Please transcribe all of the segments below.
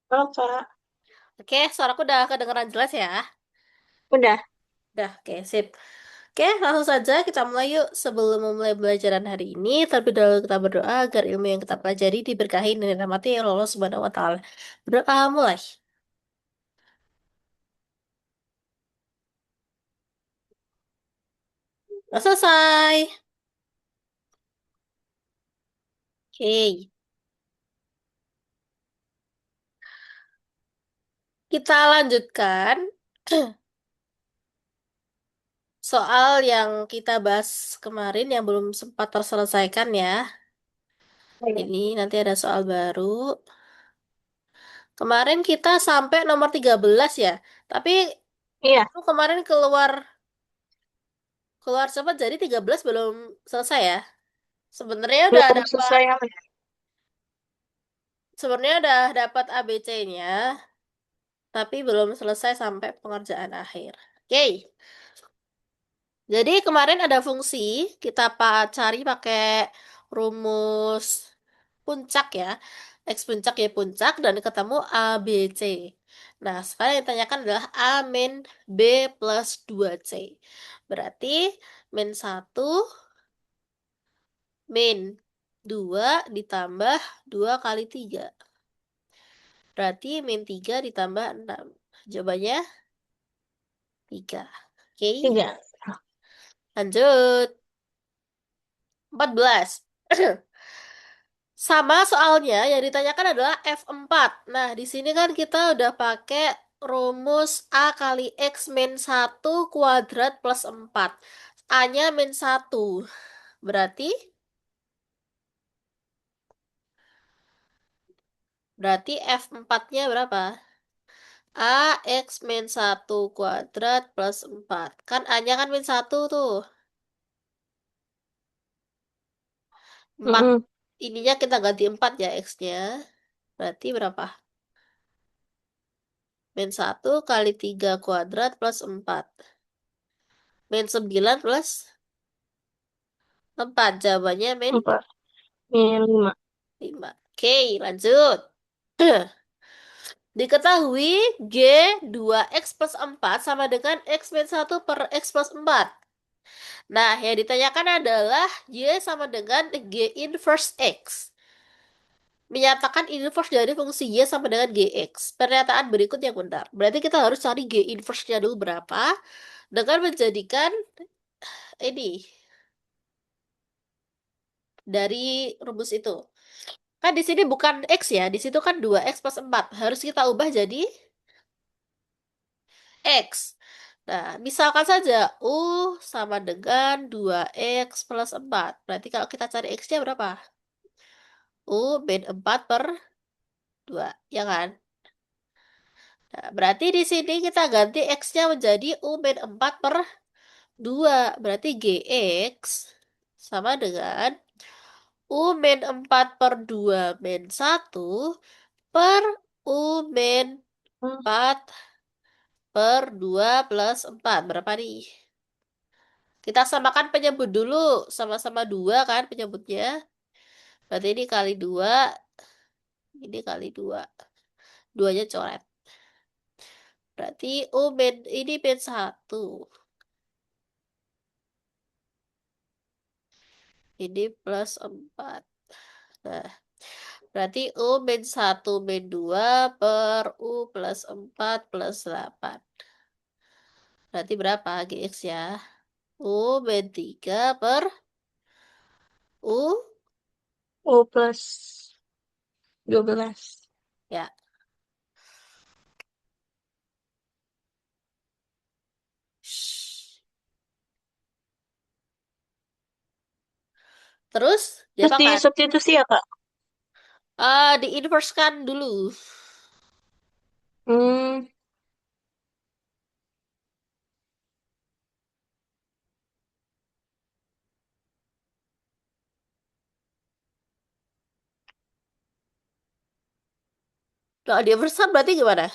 Halo, Kak. Oke, suaraku udah kedengeran jelas ya? Udah. Udah, oke, sip. Oke, langsung saja kita mulai yuk. Sebelum memulai pelajaran hari ini, terlebih dahulu kita berdoa agar ilmu yang kita pelajari diberkahi dan dirahmati oleh Allah Subhanahu wa Ta'ala. Berdoa mulai. Udah selesai. Oke, kita lanjutkan soal yang kita bahas kemarin yang belum sempat terselesaikan ya. Iya. Ini nanti ada soal baru. Kemarin kita sampai nomor 13 ya. Tapi Iya, aku kemarin keluar keluar cepat jadi 13 belum selesai ya. Sebenarnya udah belum dapat selesai apa ya? sebenarnya udah dapat ABC-nya, tapi belum selesai sampai pengerjaan akhir. Oke. Jadi kemarin ada fungsi kita cari pakai rumus puncak ya. X puncak Y puncak dan ketemu A B C. Nah, sekarang yang ditanyakan adalah A min B plus 2C. Berarti min satu min 2 ditambah 2 kali 3. Berarti min 3 ditambah 6. Jawabannya 3. Oke, Tiga. lanjut. 14. Sama soalnya yang ditanyakan adalah F4. Nah, di sini kan kita udah pakai rumus A kali X min 1 kuadrat plus 4. A-nya min 1. Berarti berarti F4-nya berapa? A X min 1 kuadrat plus 4. Kan A-nya kan min 1 tuh. 4 Mm-mm. ininya kita ganti 4 ya X-nya. Berarti berapa? Min 1 kali 3 kuadrat plus 4. Min 9 plus 4. Jawabannya min Empat. Ini lima. 5. Oke, lanjut. Diketahui G 2X plus 4 sama dengan X min 1 per X plus 4. Nah, yang ditanyakan adalah Y sama dengan G inverse X. Menyatakan inverse dari fungsi Y sama dengan GX. Pernyataan berikut yang benar. Berarti kita harus cari G inverse-nya dulu berapa dengan menjadikan ini dari rumus itu. Kan di sini bukan X ya, di situ kan 2X plus 4. Harus kita ubah jadi X. Nah, misalkan saja U sama dengan 2X plus 4. Berarti kalau kita cari X-nya berapa? U min 4 per 2, ya kan? Nah, berarti di sini kita ganti X-nya menjadi U min 4 per 2. Berarti GX sama dengan U min 4 per 2 min 1 per U min Hmm. 4 per 2 plus 4. Berapa nih? Kita samakan penyebut dulu. Sama-sama 2 kan penyebutnya. Berarti ini kali 2, ini kali 2. Duanya coret. Berarti U min ini min 1. Ini plus 4. Nah, berarti U min 1 min 2 per U plus 4 plus 8. Berarti berapa GX ya? U min 3 per U. U plus 12. Ya, shh. Terus Terus di diapakan? substitusi ya, Kak? Di-inverse kan dulu. Hmm. Kalau di-inverse kan berarti gimana?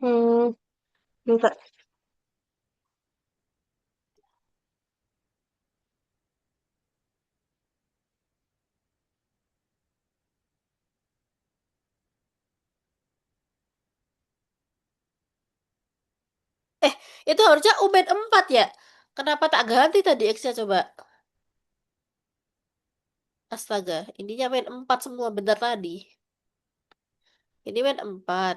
Hmm. Bentar. Itu harusnya U min 4 ya. Kenapa tak ganti tadi X-nya coba? Astaga, ininya min 4 semua bentar tadi. Ini min 4.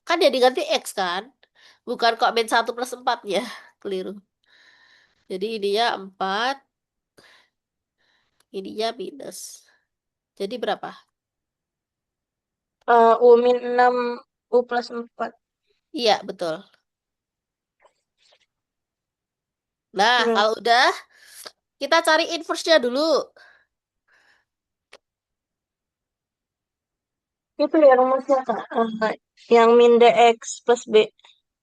Kan jadi ganti X kan? Bukan kok min 1 plus 4 ya. Keliru. Jadi ininya 4, ininya minus. Jadi berapa? U min 6, U plus 4. Iya, betul. Nah, Terus, kalau udah, kita cari inverse-nya dulu. itu ya rumusnya, Kak. Yang min DX plus B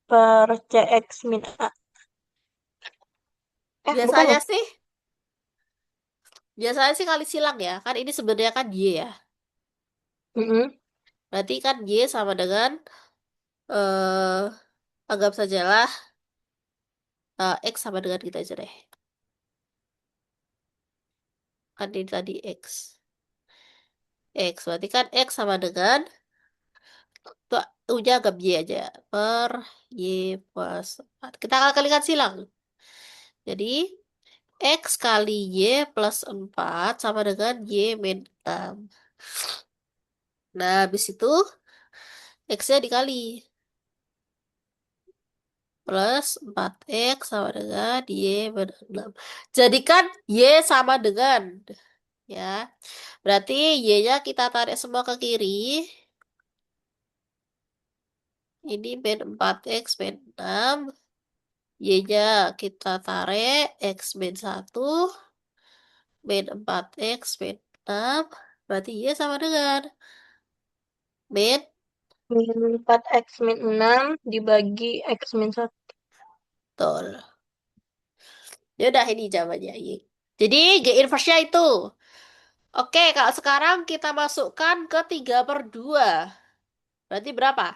per CX min A. Bukan Biasanya ya? sih, biasanya sih kali silang ya. Kan ini sebenarnya kan Y ya. Mm-mm. Berarti kan Y sama dengan, eh anggap sajalah X sama dengan kita aja deh. Kan ini tadi X. X, berarti kan X sama dengan, tuh, U-nya anggap Y aja. Per Y plus 4. Kita akan kalikan silang. Jadi, X kali Y plus 4 sama dengan Y min 6. Nah, habis itu X-nya dikali. Plus 4X sama dengan Y min 6. Jadikan Y sama dengan, ya. Berarti Y-nya kita tarik semua ke kiri. Ini min 4X min 6. Y-nya kita tarik X min 1. Min 4X min 6. Berarti Y sama dengan min. Min 4X min 6 dibagi X min 1. Betul. Ya udah ini jawabannya Y. Jadi G inverse-nya itu. Oke, kalau sekarang kita masukkan ke 3/2. Berarti berapa?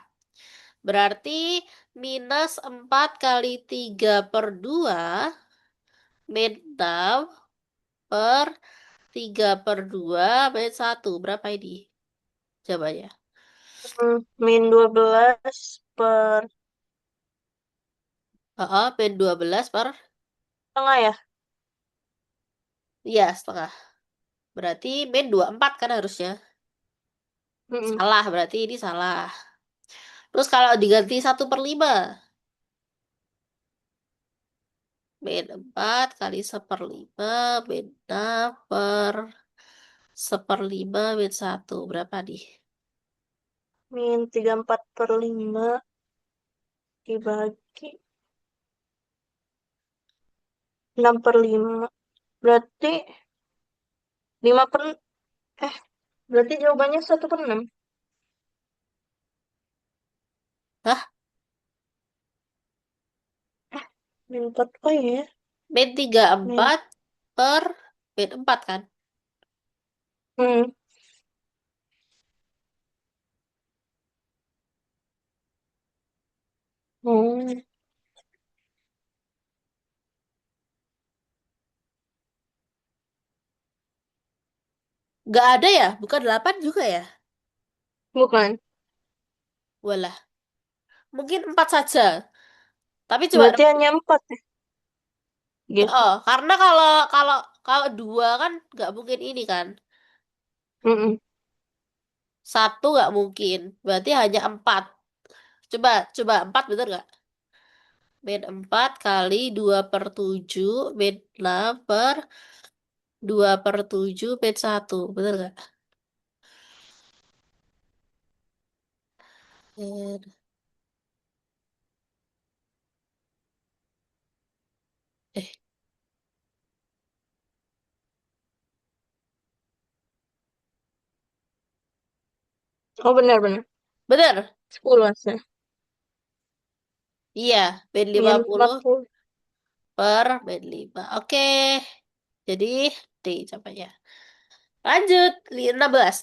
Berarti minus 4 kali 3/2 min 6 per 3/2 min 1. Berapa ini? Jawabannya. Min 12 per Min 12 per, tengah ya? iya setengah. Berarti min 24 kan harusnya. Mm-mm. Salah, berarti ini salah. Terus kalau diganti 1/5. Min 4 kali 1/5 min 6 per 1/5 min 1. Berapa nih? Min 34/5 dibagi 6/5. Berarti 5 per... Eh, berarti jawabannya 1/6. Hah? Min 4. Oh iya ya. Min tiga puluh Min. empat per min 4 kan? Hmm. Hmm. Nggak ada ya? Bukan 8 juga ya? Bukan. Walah. Mungkin 4 saja. Tapi coba, Berarti hanya 4 ya? Gitu. oh, karena kalau kalau kalau 2 kan nggak mungkin ini kan. Mm-mm. Satu nggak mungkin. Berarti hanya 4. Coba, coba 4 bener nggak? Min 4 kali 2/7 min 6 per 2/7 min 1. Bener nggak? Min- Eh, Oh benar-benar. bener. 10 harusnya. Iya, min lima Min puluh 40. per min 5. Oke. Jadi, D jawabannya. Lanjut, 16.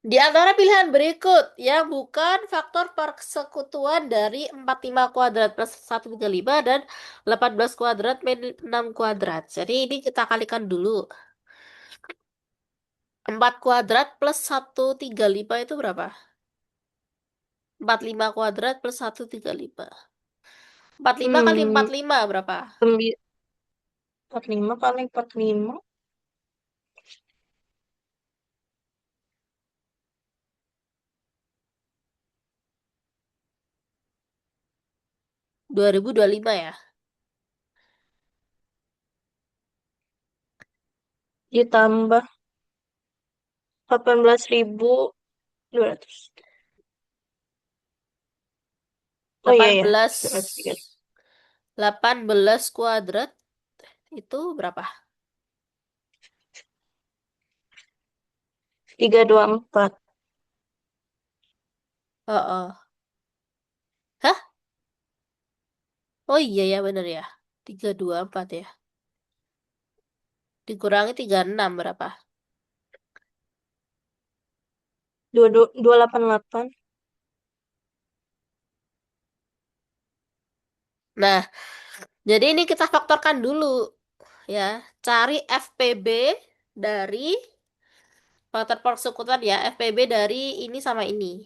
Di antara pilihan berikut yang bukan faktor persekutuan dari 45 kuadrat plus 135 dan 18 kuadrat min 6 kuadrat. Jadi ini kita kalikan dulu. 4 kuadrat plus 135 itu berapa? 45 kuadrat plus 135. 45 kali Hmm, 45 berapa? 45 kali 45. 2025 ya? Ditambah 18.200. Oh iya ya, 18 203. 18 kuadrat itu berapa? 324. Oh, oh. Hah? Oh iya ya bener ya. 324 ya. Dikurangi 36 berapa? 288. Nah, jadi ini kita faktorkan dulu ya. Cari FPB dari faktor persekutuan ya. FPB dari ini sama ini.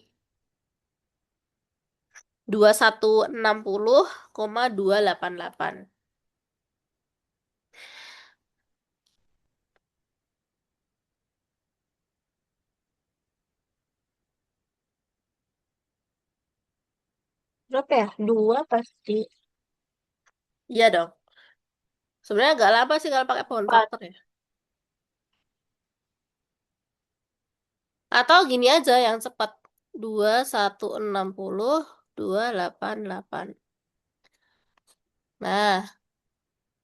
2160,288. Berapa ya? Dua pasti. Iya dong. Sebenarnya agak lama sih kalau pakai pohon 4. faktor ya. Atau gini aja yang cepat. 2160,288. Nah,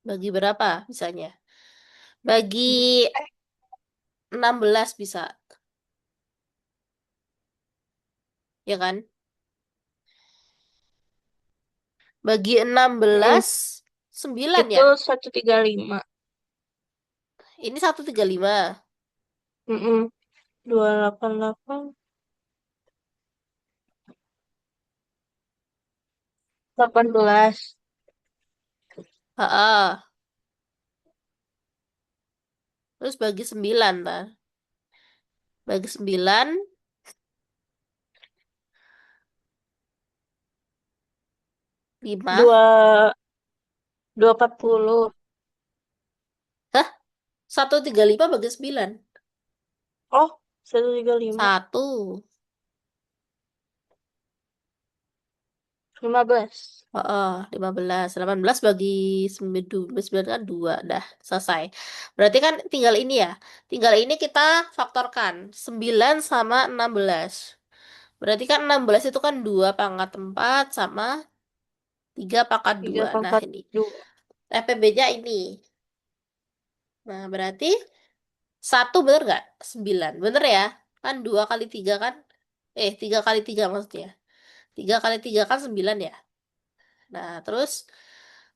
bagi berapa misalnya? Bagi Eh, 16 bisa, ya kan? Bagi enam mm, belas 9 itu ya? 135. Ini 135. Mm-mm. 288. 18. Heeh. Terus bagi 9, Pak. Bagi 9, 5. Dua 240. Hah? 135 bagi 9. Oh, 135. 1. 15. Heeh, 15. 18 bagi 9 kan 2. Dah, selesai. Berarti kan tinggal ini ya. Tinggal ini kita faktorkan. 9 sama 16. Berarti kan 16 itu kan 2 pangkat 4 sama 3 pangkat 3 2. Nah, pangkat ini. 2. FPB-nya ini. Nah, berarti 1 bener nggak? 9. Bener ya? Kan 2 kali 3 kan? 3 kali 3 maksudnya. 3 kali 3 kan 9 ya? Nah, terus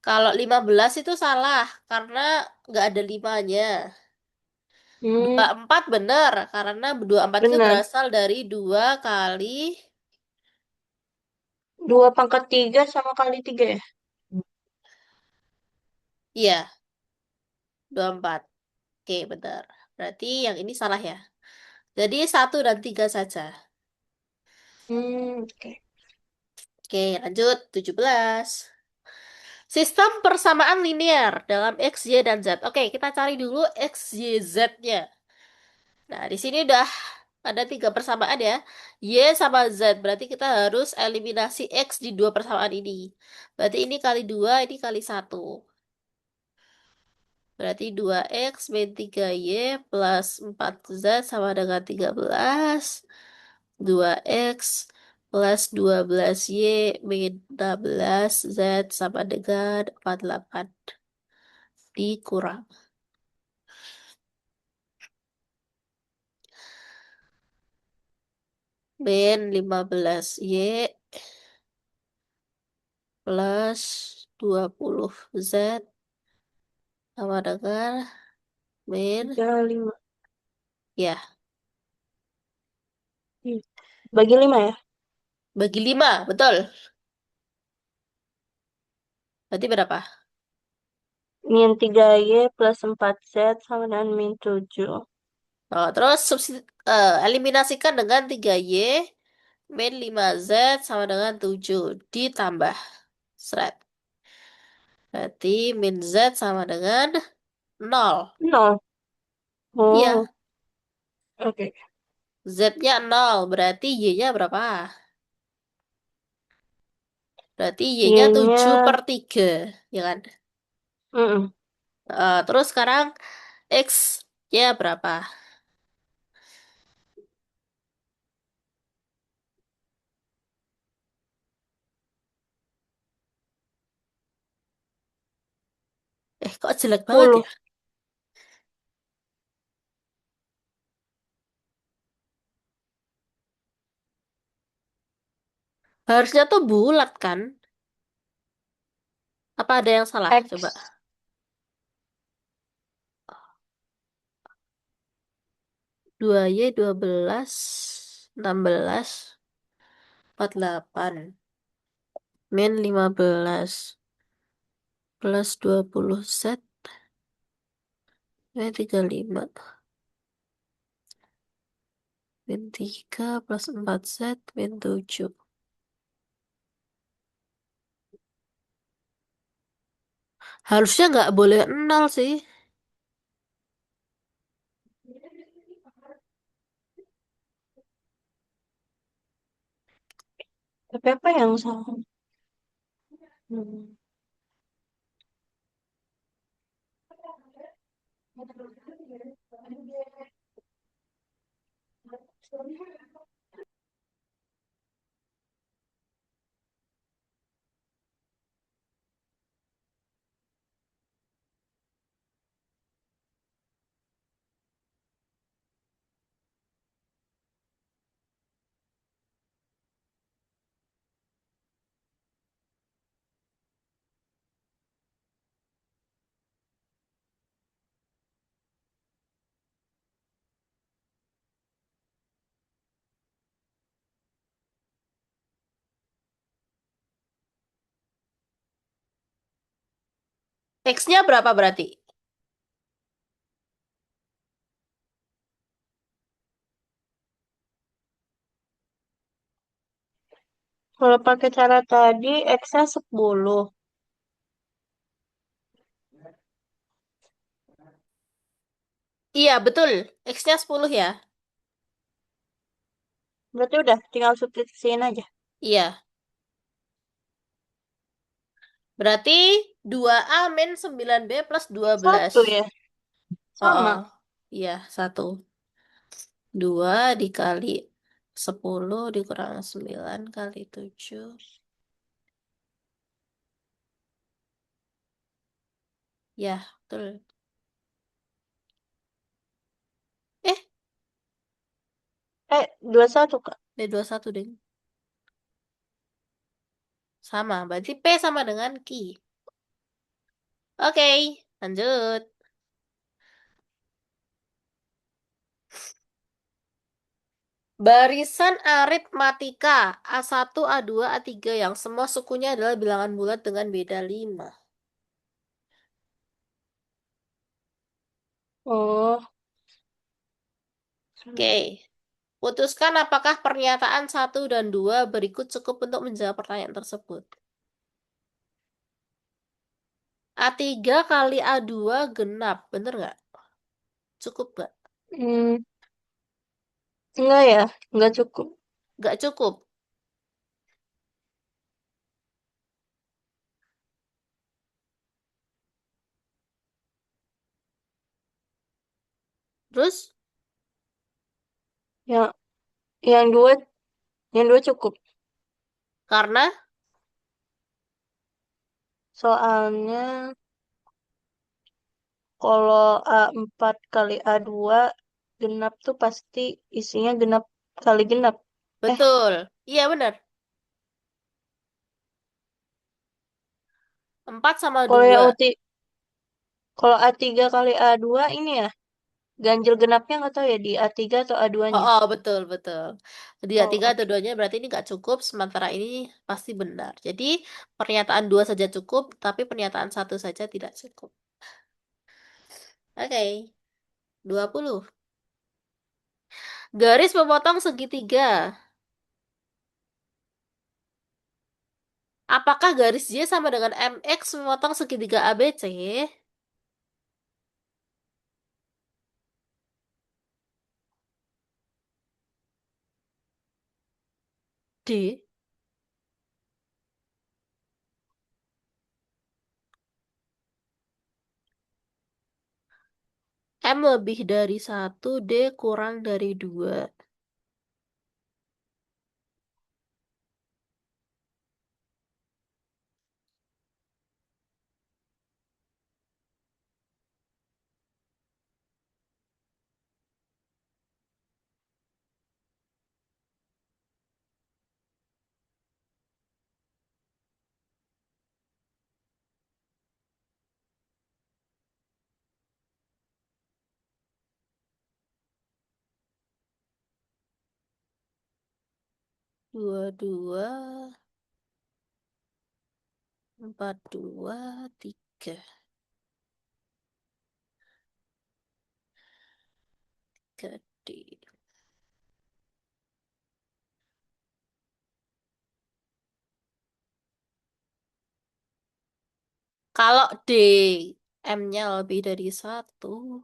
kalau 15 itu salah karena nggak ada limanya. Hmm, 24 bener karena 24 itu benar. berasal dari 2 kali 2 pangkat 3 sama kali 3 ya? iya, 24. Oke, bener. Berarti yang ini salah ya. Jadi 1 dan 3 saja. Oke. Oke, lanjut 17. Sistem persamaan linear dalam X, Y, dan Z. Oke, kita cari dulu X, Y, Z-nya. Nah, di sini udah ada 3 persamaan ya. Y sama Z. Berarti kita harus eliminasi X di 2 persamaan ini. Berarti ini kali 2, ini kali 1. Berarti 2X min 3Y plus 4Z sama dengan 13. 2X plus 12Y min 16Z sama dengan 48. Dikurang. Min 15Y plus 20Z sama dengan min, 35. ya, Hmm. Bagi 5 ya? bagi 5, betul. Berarti berapa? Min 3Y plus 4Z sama dengan min 7. Oh, terus eliminasikan dengan 3Y Min 5Z sama dengan 7 ditambah seret. Berarti min Z sama dengan 0. Nol. Oh, Iya, oke. Z-nya 0. Berarti Y-nya berapa? Berarti Y-nya Y-nya, 7/3. Ya kan? mm, Terus sekarang X-nya berapa? Kok jelek banget ya? 10. Harusnya tuh bulat kan? Apa ada yang salah? Coba. X. 2Y 12, 16, 48. Min 15 plus 20Z. Min 35. Min 3 plus 4Z. Min 7. Harusnya nggak boleh 0 sih. Tapi apa yang salah? Hmm. X-nya berapa berarti? Kalau pakai cara tadi, X-nya 10. Iya, betul. X-nya 10 ya. Berarti udah tinggal substitusiin aja. Iya. Berarti 2A min 9B plus 12. Satu ya, Oh, sama. oh. Iya, 1. 2 dikali 10 dikurang 9 kali 7. Ya, betul. Eh, 21, Kak. D21 deh. Sama, berarti P sama dengan Q. Oke, lanjut. Barisan aritmatika A1, A2, A3 yang semua sukunya adalah bilangan bulat dengan beda 5. Oh, Oke, putuskan apakah pernyataan 1 dan 2 berikut cukup untuk menjawab pertanyaan tersebut. A3 kali A2 genap, bener nggak? Cukup nggak? hmm, enggak ya, enggak cukup. Nggak cukup. Terus, Yang yang dua, yang dua cukup. karena, Soalnya kalau A4 kali A2 genap tuh pasti isinya genap kali genap. Eh, betul. Iya bener. 4 sama kalau yang 2. kalau A3 kali A2 ini ya, ganjil genapnya nggak tahu ya di A3 atau Oh, A2-nya. oh, betul, betul. Dia Oh, tiga atau oke. duanya berarti ini nggak cukup, sementara ini pasti benar. Jadi pernyataan 2 saja cukup, tapi pernyataan 1 saja tidak cukup. Oke, 20. Garis memotong segitiga. Apakah garis Y sama dengan MX memotong segitiga ABC? D. M lebih dari satu, D kurang dari dua. Dua, dua, empat, dua, tiga. Tiga, D. Kalau D, M-nya lebih dari satu.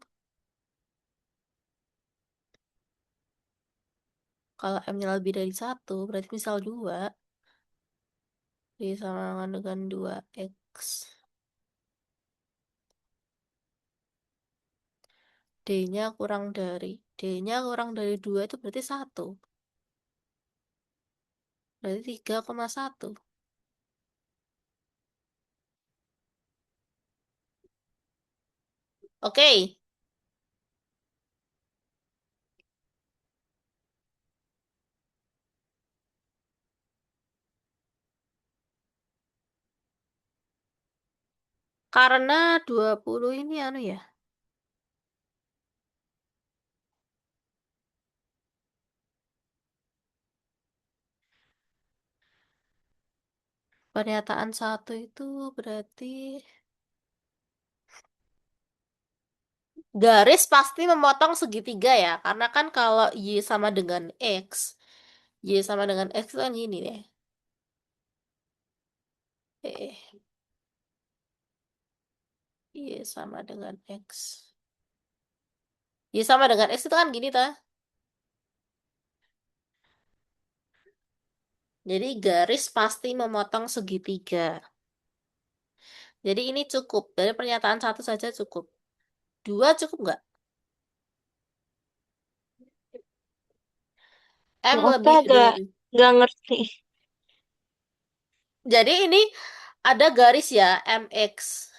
Kalau M-nya lebih dari satu, berarti misal dua. Disamakan dengan dua X. D-nya kurang dari. D-nya kurang dari dua itu berarti satu. Berarti 3,1. Oke. Karena 20 ini anu ya. Pernyataan satu itu berarti garis pasti memotong segitiga ya. Karena kan kalau Y sama dengan X. Y sama dengan X itu kan gini deh. Eh, Y sama dengan X. Y sama dengan X itu kan gini ta. Jadi garis pasti memotong segitiga. Jadi ini cukup. Dari pernyataan satu saja cukup. Dua cukup nggak? M Aku lebih agak dari. nggak ngerti. Jadi ini ada garis ya, MX.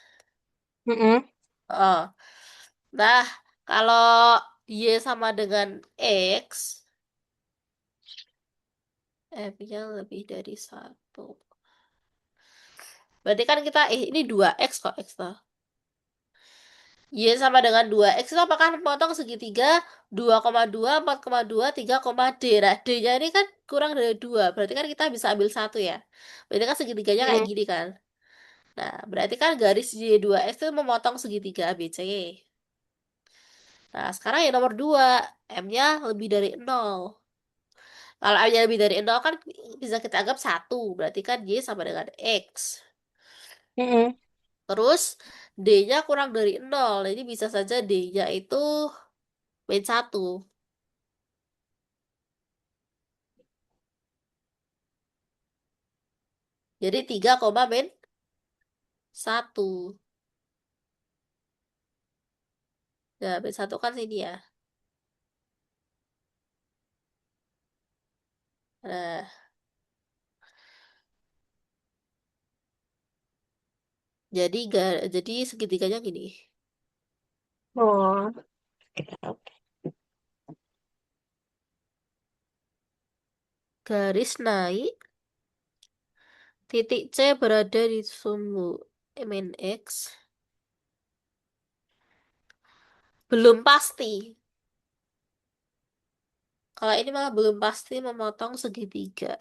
Mm-mm. Oh. Nah, kalau Y sama dengan X, F-nya lebih dari satu. Berarti kan kita, ini 2X kok, X toh. Y sama dengan 2X itu apakah memotong segitiga 2,2, 4,2, 3, D. Nah, D-nya ini kan kurang dari 2. Berarti kan kita bisa ambil satu ya. Berarti kan segitiganya kayak Mm. gini kan. Nah, berarti kan garis Y2X itu memotong segitiga ABC. Nah, sekarang yang nomor 2, M-nya lebih dari 0. Kalau M-nya lebih dari 0 kan bisa kita anggap satu. Berarti kan Y sama dengan X. Mm-mm. Terus D-nya kurang dari 0. Jadi bisa saja D-nya itu min 1. Jadi 3, min 1. Nah, min 1 kan sini ya. Nah, jadi segitiganya gini. Oh, oke. Garis naik, titik C berada di sumbu min X. Belum pasti. Kalau ini malah belum pasti memotong segitiga.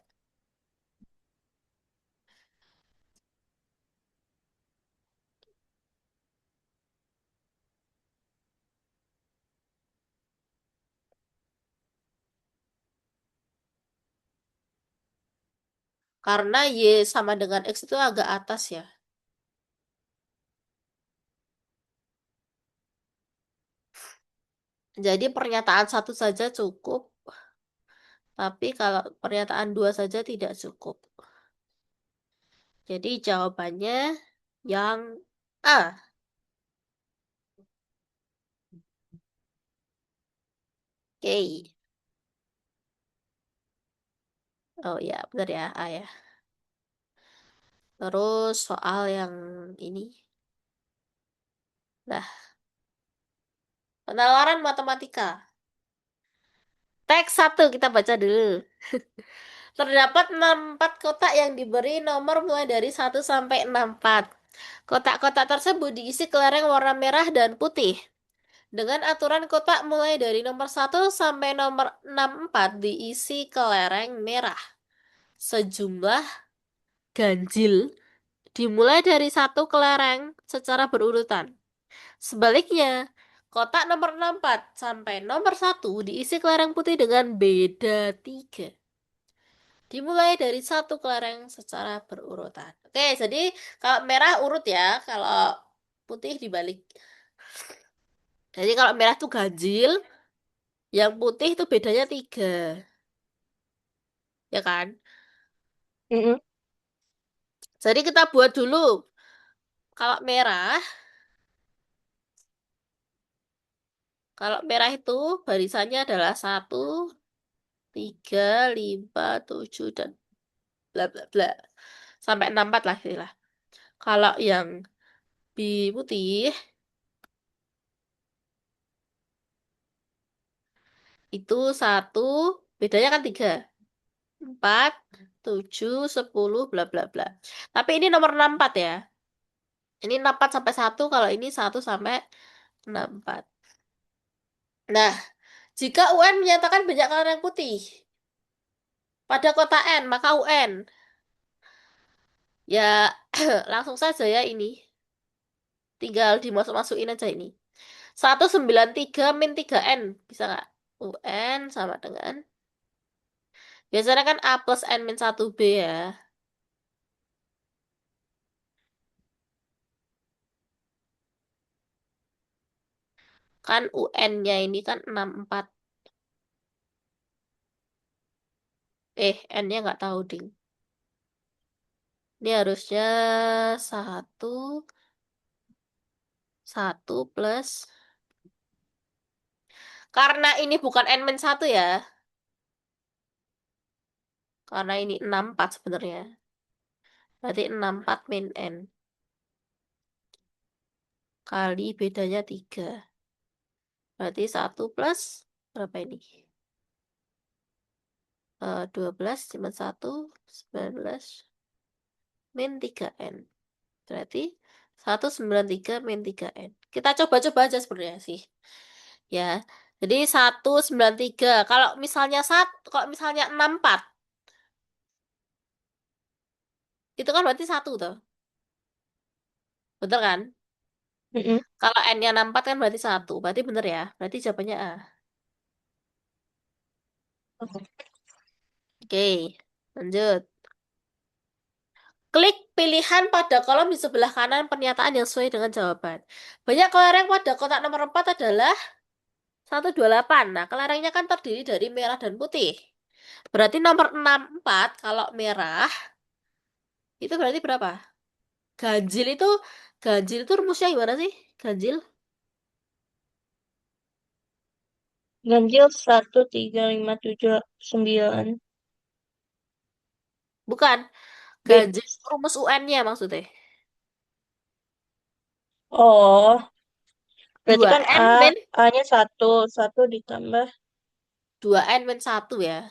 Karena Y sama dengan X itu agak atas ya. Jadi pernyataan satu saja cukup, tapi kalau pernyataan dua saja tidak cukup. Jadi jawabannya yang A. Oke. Oh ya, benar ya, A ya. Terus soal yang ini. Nah, penalaran matematika. Teks satu kita baca dulu. Terdapat 64 kotak yang diberi nomor mulai dari 1 sampai 64. Kotak-kotak tersebut diisi kelereng warna merah dan putih. Dengan aturan kotak mulai dari nomor 1 sampai nomor 64 diisi kelereng merah. Sejumlah ganjil dimulai dari satu kelereng secara berurutan. Sebaliknya, kotak nomor 64 sampai nomor 1 diisi kelereng putih dengan beda 3. Dimulai dari satu kelereng secara berurutan. Oke, jadi kalau merah urut ya, kalau putih dibalik. Jadi kalau merah tuh ganjil, yang putih itu bedanya 3, ya kan? Mm-mm. Jadi kita buat dulu. Kalau merah, kalau merah itu barisannya adalah 1, 3, 5, 7 dan bla bla bla. Sampai 64 lah istilah. Kalau yang putih itu 1, bedanya kan 3. 4, 7, 10, bla bla bla. Tapi ini nomor 64 ya. Ini 64 sampai 1, kalau ini 1 sampai 64. Nah, jika UN menyatakan banyak warna putih pada kota N, maka UN ya langsung saja ya ini. Tinggal dimasuk-masukin aja ini. 193-3N. Bisa nggak? UN sama dengan. Biasanya kan A plus N min 1B ya. Kan UN-nya ini kan 64. N-nya nggak tahu, ding. Ini harusnya satu, satu plus. Karena ini bukan N-1 ya. Karena ini 64 sebenarnya. Berarti 64 min N. Kali bedanya 3. Berarti 1 plus. Berapa ini? 12 cuma 1. 19 min 3N. Berarti 193 min 3N. Kita coba-coba aja sebenarnya sih. Ya. Jadi 193. Kalau misalnya 64, itu kan berarti 1 tuh. Betul kan? Mm-mm. Kalau N-nya 64 kan berarti 1. Berarti bener ya. Berarti jawabannya A. Oke. Oke. Lanjut. Klik pilihan pada kolom di sebelah kanan pernyataan yang sesuai dengan jawaban. Banyak kelereng pada kotak nomor 4 adalah 128. Nah, kelerengnya kan terdiri dari merah dan putih. Berarti nomor 64 kalau merah itu berarti berapa? Ganjil itu ganjil itu rumusnya gimana sih? Ganjil? Ganjil 1, 3, 5, 7, 9. Bukan. B. Ganjil itu rumus UN-nya maksudnya. Oh, berarti Dua kan n min A-nya 1 ditambah. 2N min 1 ya.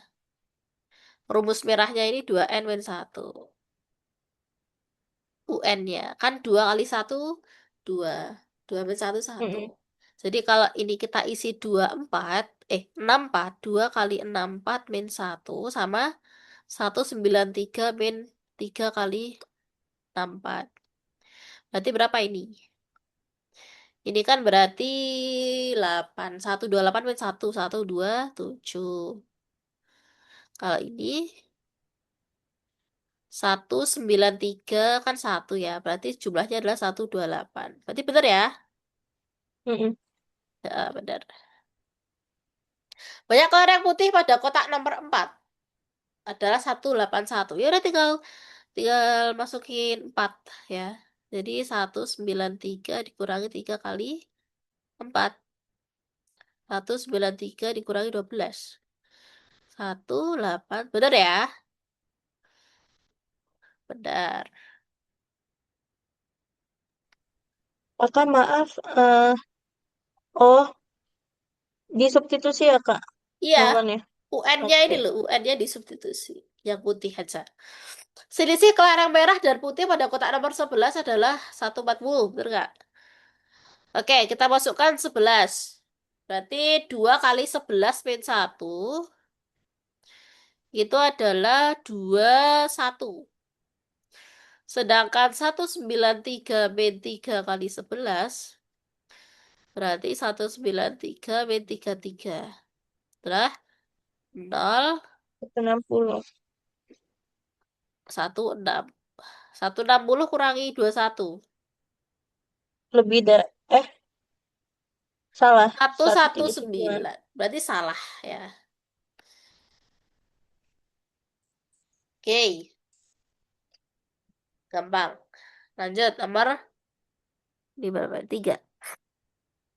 Rumus merahnya ini 2N min 1. UN-nya. Kan 2 kali 1, 2. 2 min 1, 1. Mm-mm. Jadi kalau ini kita isi 24, 64, 2 kali 64 min 1 sama 193 min 3 kali 64. Berarti berapa ini? Ini kan berarti 8. 128 min 1, 127. Kalau ini 193 kan satu ya. Berarti jumlahnya adalah 128. Berarti benar ya? Mm-mm. Ya, benar. Banyak kelereng putih pada kotak nomor 4 adalah 181. Ya udah tinggal tinggal masukin 4 ya. Jadi 193 dikurangi 3 kali 4. 193 dikurangi 12. 18. Benar ya? Benar. Kakak maaf, oh, disubstitusi ya, Kak? Iya, Jawabannya. UN-nya Oke. ini loh, UN-nya disubstitusi. Yang putih aja. Selisih kelereng merah dan putih pada kotak nomor 11 adalah 140, bener nggak? Oke, kita masukkan 11. Berarti 2 kali 11 min 1 itu adalah 21. Sedangkan 193 min 3 kali 11 berarti 193 min 33. Adalah 0, 60. 16. 160 kurangi 21. Lebih dari, eh, salah. Satu Satu satu tiga tiga. sembilan. Berarti salah ya. Oke, gampang. Lanjut, nomor di berapa? 3.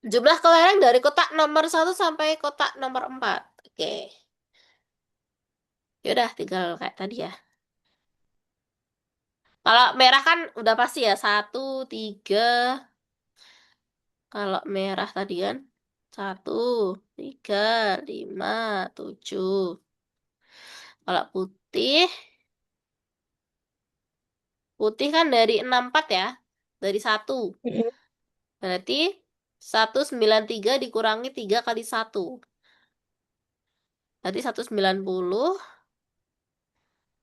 Jumlah kelereng dari kotak nomor 1 sampai kotak nomor 4. Oke, yaudah tinggal kayak tadi ya. Kalau merah kan udah pasti ya. 1, 3. Kalau merah tadi kan. 1, 3, 5, 7. Kalau putih, putih kan dari 64 ya. Dari 1. Mm-mm. Berarti 193 dikurangi 3 kali 1. Berarti 190,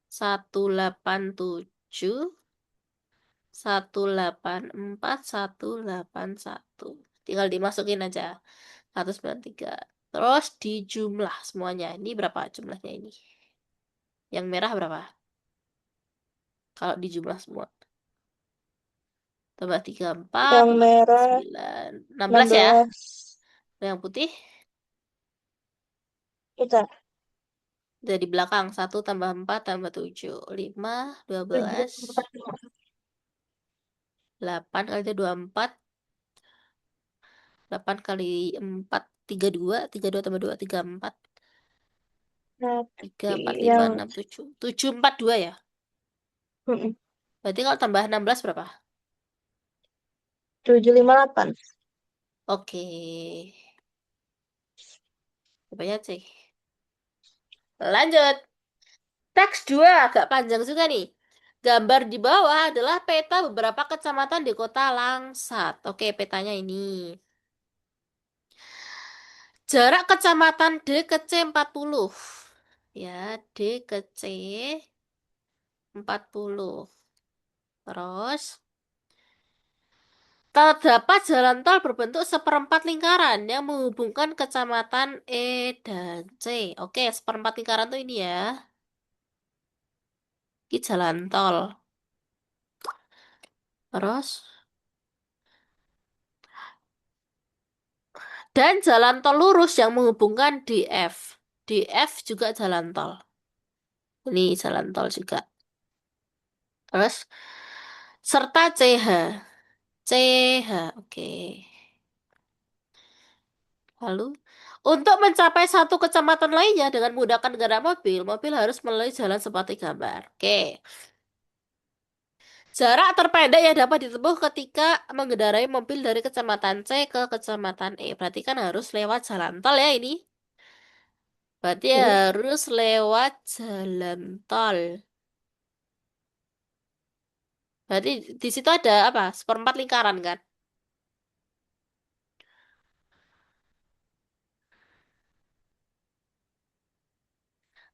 187, 184, 181. Tinggal dimasukin aja. 193. Terus dijumlah semuanya. Ini berapa jumlahnya ini? Yang merah berapa? Kalau dijumlah semua. Tambah 34, Yang tambah merah 9. 16 ya? 16. Yang putih Kita dari belakang. 1 tambah 4 tambah 7. 5, 7. 12. 8 kali 2, 24. 8 kali 4, 32. 32 tambah 2, 34. 3, 4, 5, Yang 6, 7. 7, 4, 2 ya? mm-mm. Berarti kalau tambah 16 berapa? 758. Oke. Banyak sih. Lanjut. Teks 2 agak panjang juga nih. Gambar di bawah adalah peta beberapa kecamatan di kota Langsat. Oke, petanya ini. Jarak kecamatan D ke C 40. Ya, D ke C 40. Terus, terdapat jalan tol berbentuk seperempat lingkaran yang menghubungkan kecamatan E dan C. Oke, seperempat lingkaran tuh ini ya. Ini jalan tol. Terus, dan jalan tol lurus yang menghubungkan DF. DF juga jalan tol. Ini jalan tol juga. Terus, serta CH. CH, oke. Lalu, untuk mencapai satu kecamatan lainnya dengan menggunakan kendaraan mobil, mobil harus melalui jalan seperti gambar. Oke. Jarak terpendek yang dapat ditempuh ketika mengendarai mobil dari kecamatan C ke kecamatan E. Berarti kan harus lewat jalan tol ya ini. Berarti Mm. harus lewat jalan tol. Berarti di situ ada apa? Seperempat lingkaran kan?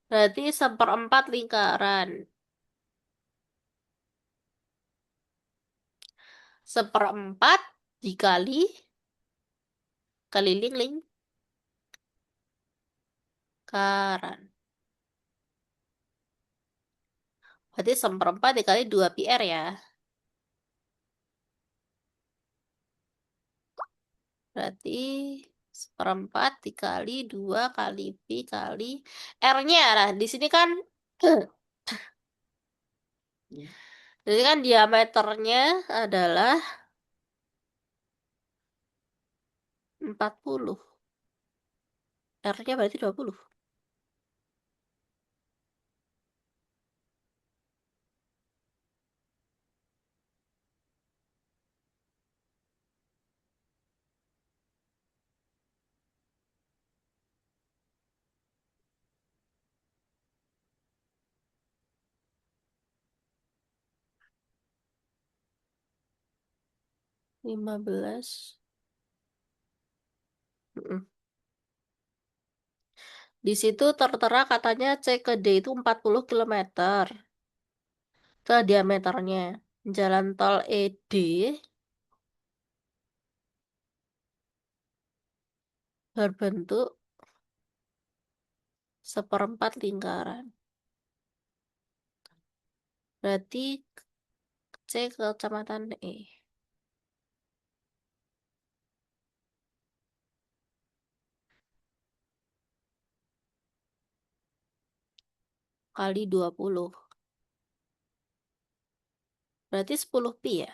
Berarti seperempat lingkaran. Seperempat dikali keliling lingkaran. Berarti seperempat dikali 2 PR ya. Berarti seperempat dikali 2 kali Pi kali R-nya. Nah, di sini kan jadi kan diameternya adalah 40. R-nya berarti 20. 15. Mm-mm. Di situ tertera katanya C ke D itu 40 kilometer ke diameternya. Jalan tol ED berbentuk seperempat lingkaran. Berarti C ke kecamatan E kali 20. Berarti 10 pi ya?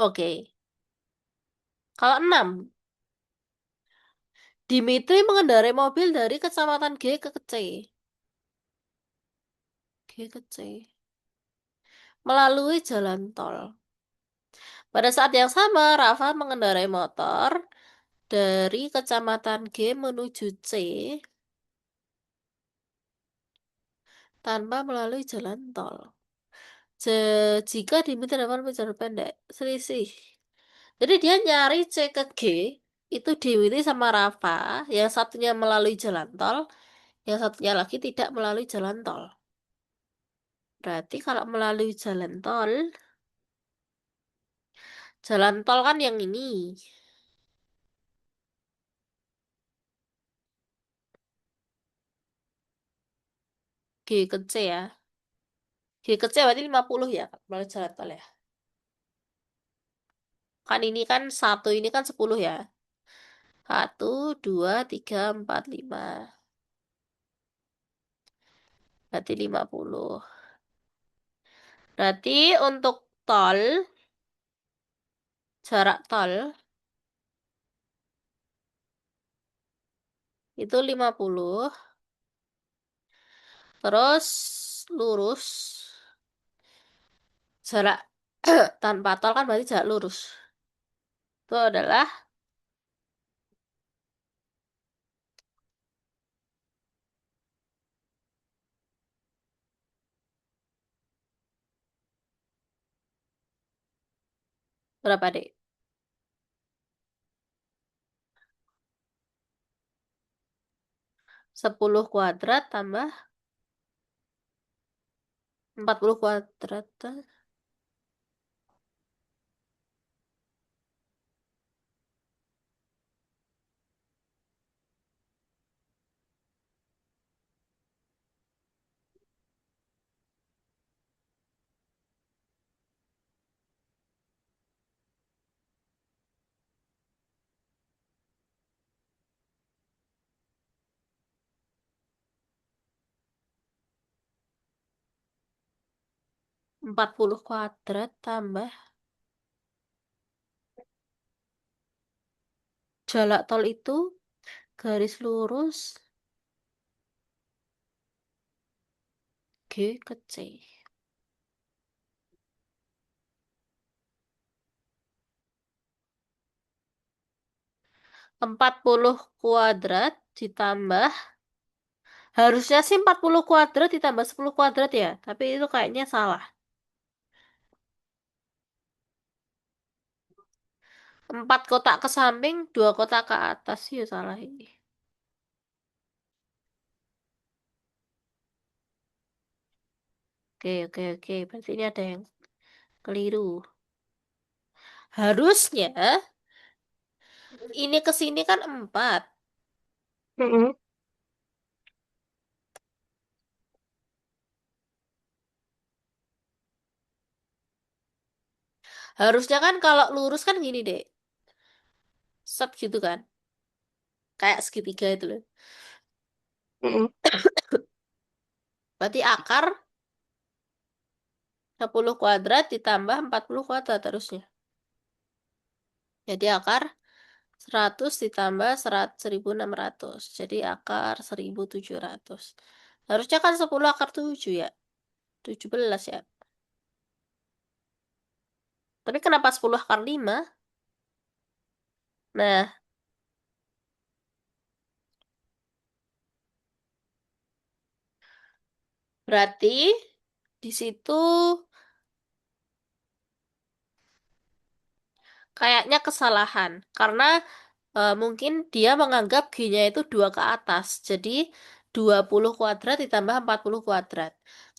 Oke. Kalau 6, Dimitri mengendarai mobil dari kecamatan G ke C. G ke C. Melalui jalan tol. Pada saat yang sama, Rafa mengendarai motor dari kecamatan G menuju C tanpa melalui jalan tol. Jika Dimitri dapat jalur pendek, selisih. Jadi dia nyari C ke G, itu Dimitri sama Rafa, yang satunya melalui jalan tol, yang satunya lagi tidak melalui jalan tol. Berarti kalau melalui jalan tol kan yang ini, G ke C ya. G ke C berarti 50 ya, melalui jalan tol ya. Kan ini kan satu ini kan 10 ya. Satu, dua, tiga, empat, lima. Berarti 50. Berarti untuk tol, jarak tol itu 50. Terus lurus. Jarak tanpa tol kan berarti jarak lurus. Itu adalah berapa, Dek? 10 kuadrat tambah 40 kuadrat. 40 kuadrat tambah jarak tol itu garis lurus G ke C. 40 kuadrat ditambah, harusnya sih 40 kuadrat ditambah 10 kuadrat ya. Tapi itu kayaknya salah. 4 kotak ke samping, 2 kotak ke atas. Ya salah ini. Oke, oke, oke. Berarti ini ada yang keliru. Harusnya ini ke sini kan 4. Mm-mm. Harusnya kan kalau lurus kan gini deh. Set gitu kan. Kayak segitiga itu loh. Mm-mm. Berarti akar 10 kuadrat ditambah 40 kuadrat harusnya. Jadi akar 100 ditambah 1.600. Jadi akar 1.700. Harusnya kan 10 akar 7 ya. 17 ya. Tapi kenapa 10 akar 5? Nah, berarti di situ kayaknya kesalahan. Karena mungkin dia menganggap G-nya itu 2 ke atas. Jadi 20 kuadrat ditambah 40 kuadrat.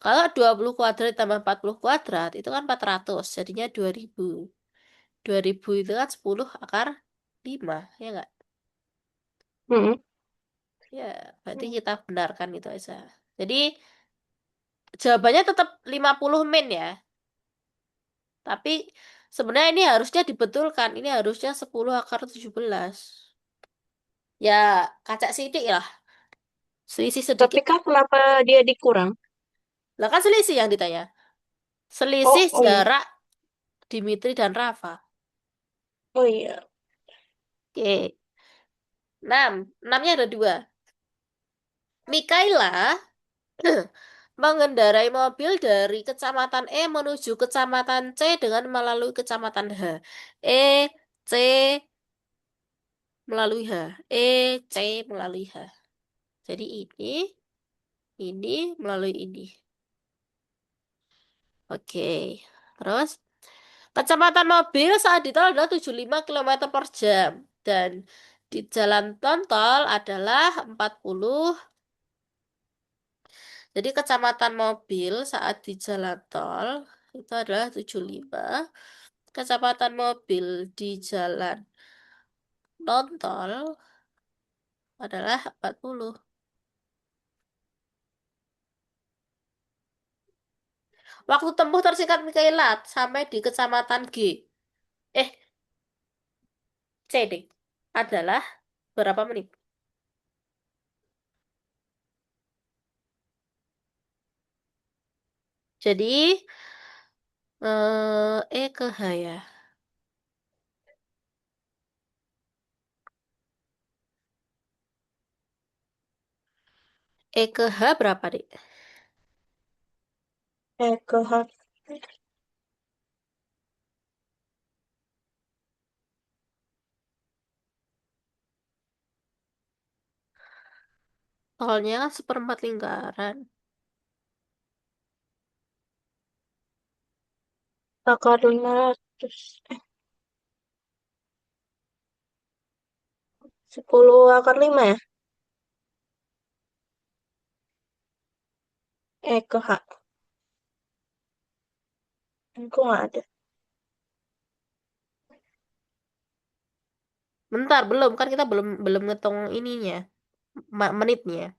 Kalau 20 kuadrat ditambah 40 kuadrat itu kan 400. Jadinya 2000. 2000 itu kan 10 akar 5. Ya nggak? Mm-mm. Ya, berarti kita benarkan itu aja. Jadi jawabannya tetap 50 min ya. Tapi sebenarnya ini harusnya dibetulkan. Ini harusnya 10 akar 17. Ya, kaca sidik lah. Selisih Tapi sedikit. kak kenapa dia dikurang? Lah kan selisih yang ditanya. Selisih Oh, oh iya. jarak Dimitri dan Rafa. Oh iya. Oke. 6. 6-nya ada 2. Mikaela mengendarai mobil dari kecamatan E menuju kecamatan C dengan melalui kecamatan H. E, C melalui H. E, C melalui H. Jadi ini melalui ini. Oke. Terus, kecepatan mobil saat di tol adalah 75 km/jam. Dan di jalan tol adalah 40. Jadi kecepatan mobil saat di jalan tol itu adalah 75. Kecepatan mobil di jalan non-tol adalah 40. Waktu tempuh tersingkat Mikaela sampai di kecamatan G. Eh, C deh. Adalah berapa menit? Jadi, E ke H ya. E ke H berapa, Dik? Ke hak. Tolnya kan seperempat lingkaran. Akar 500. 10 akar 5 ya? Ke hak. Aku nggak ada. Bentar, belum kan kita belum belum ngitung ininya, menitnya.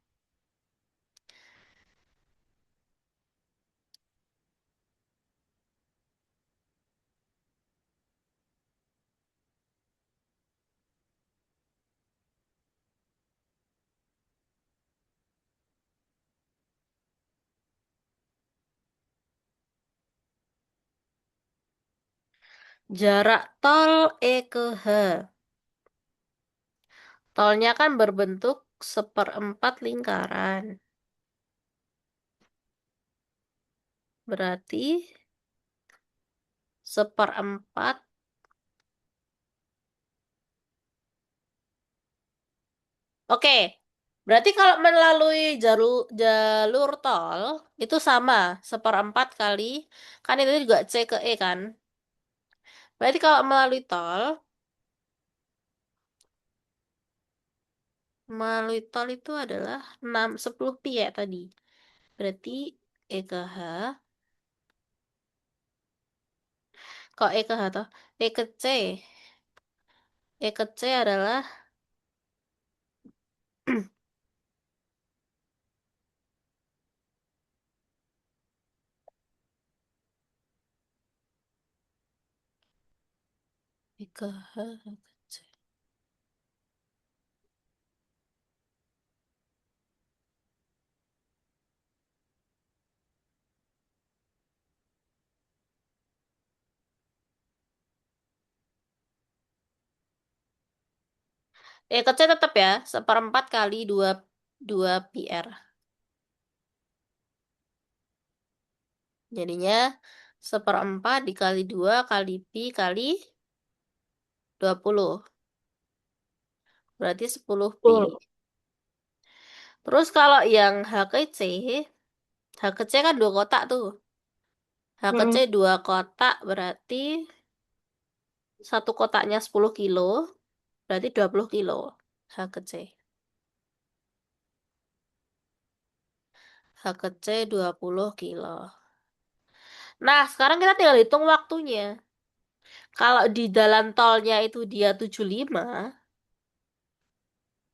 Jarak tol E ke H. Tolnya kan berbentuk seperempat lingkaran. Berarti seperempat. Oke. Berarti kalau melalui jalur tol itu sama, seperempat kali. Kan itu juga C ke E kan. Berarti kalau melalui tol melalui tol itu adalah 6 10 pi ya tadi. Berarti E ke H, kok E ke H toh? E ke C. E ke C adalah E ke H, E ke C. E ke C tetap ya, seperempat kali 2 pi R. Jadinya seperempat dikali 2 kali pi kali 20. Berarti 10 pi. 10. Terus kalau yang H ke C kan dua kotak tuh. H ke C Mm-mm. dua kotak berarti satu kotaknya 10 kilo, berarti 20 kilo. H ke C. H ke C 20 kilo. Nah, sekarang kita tinggal hitung waktunya. Kalau di dalam tolnya itu dia 75,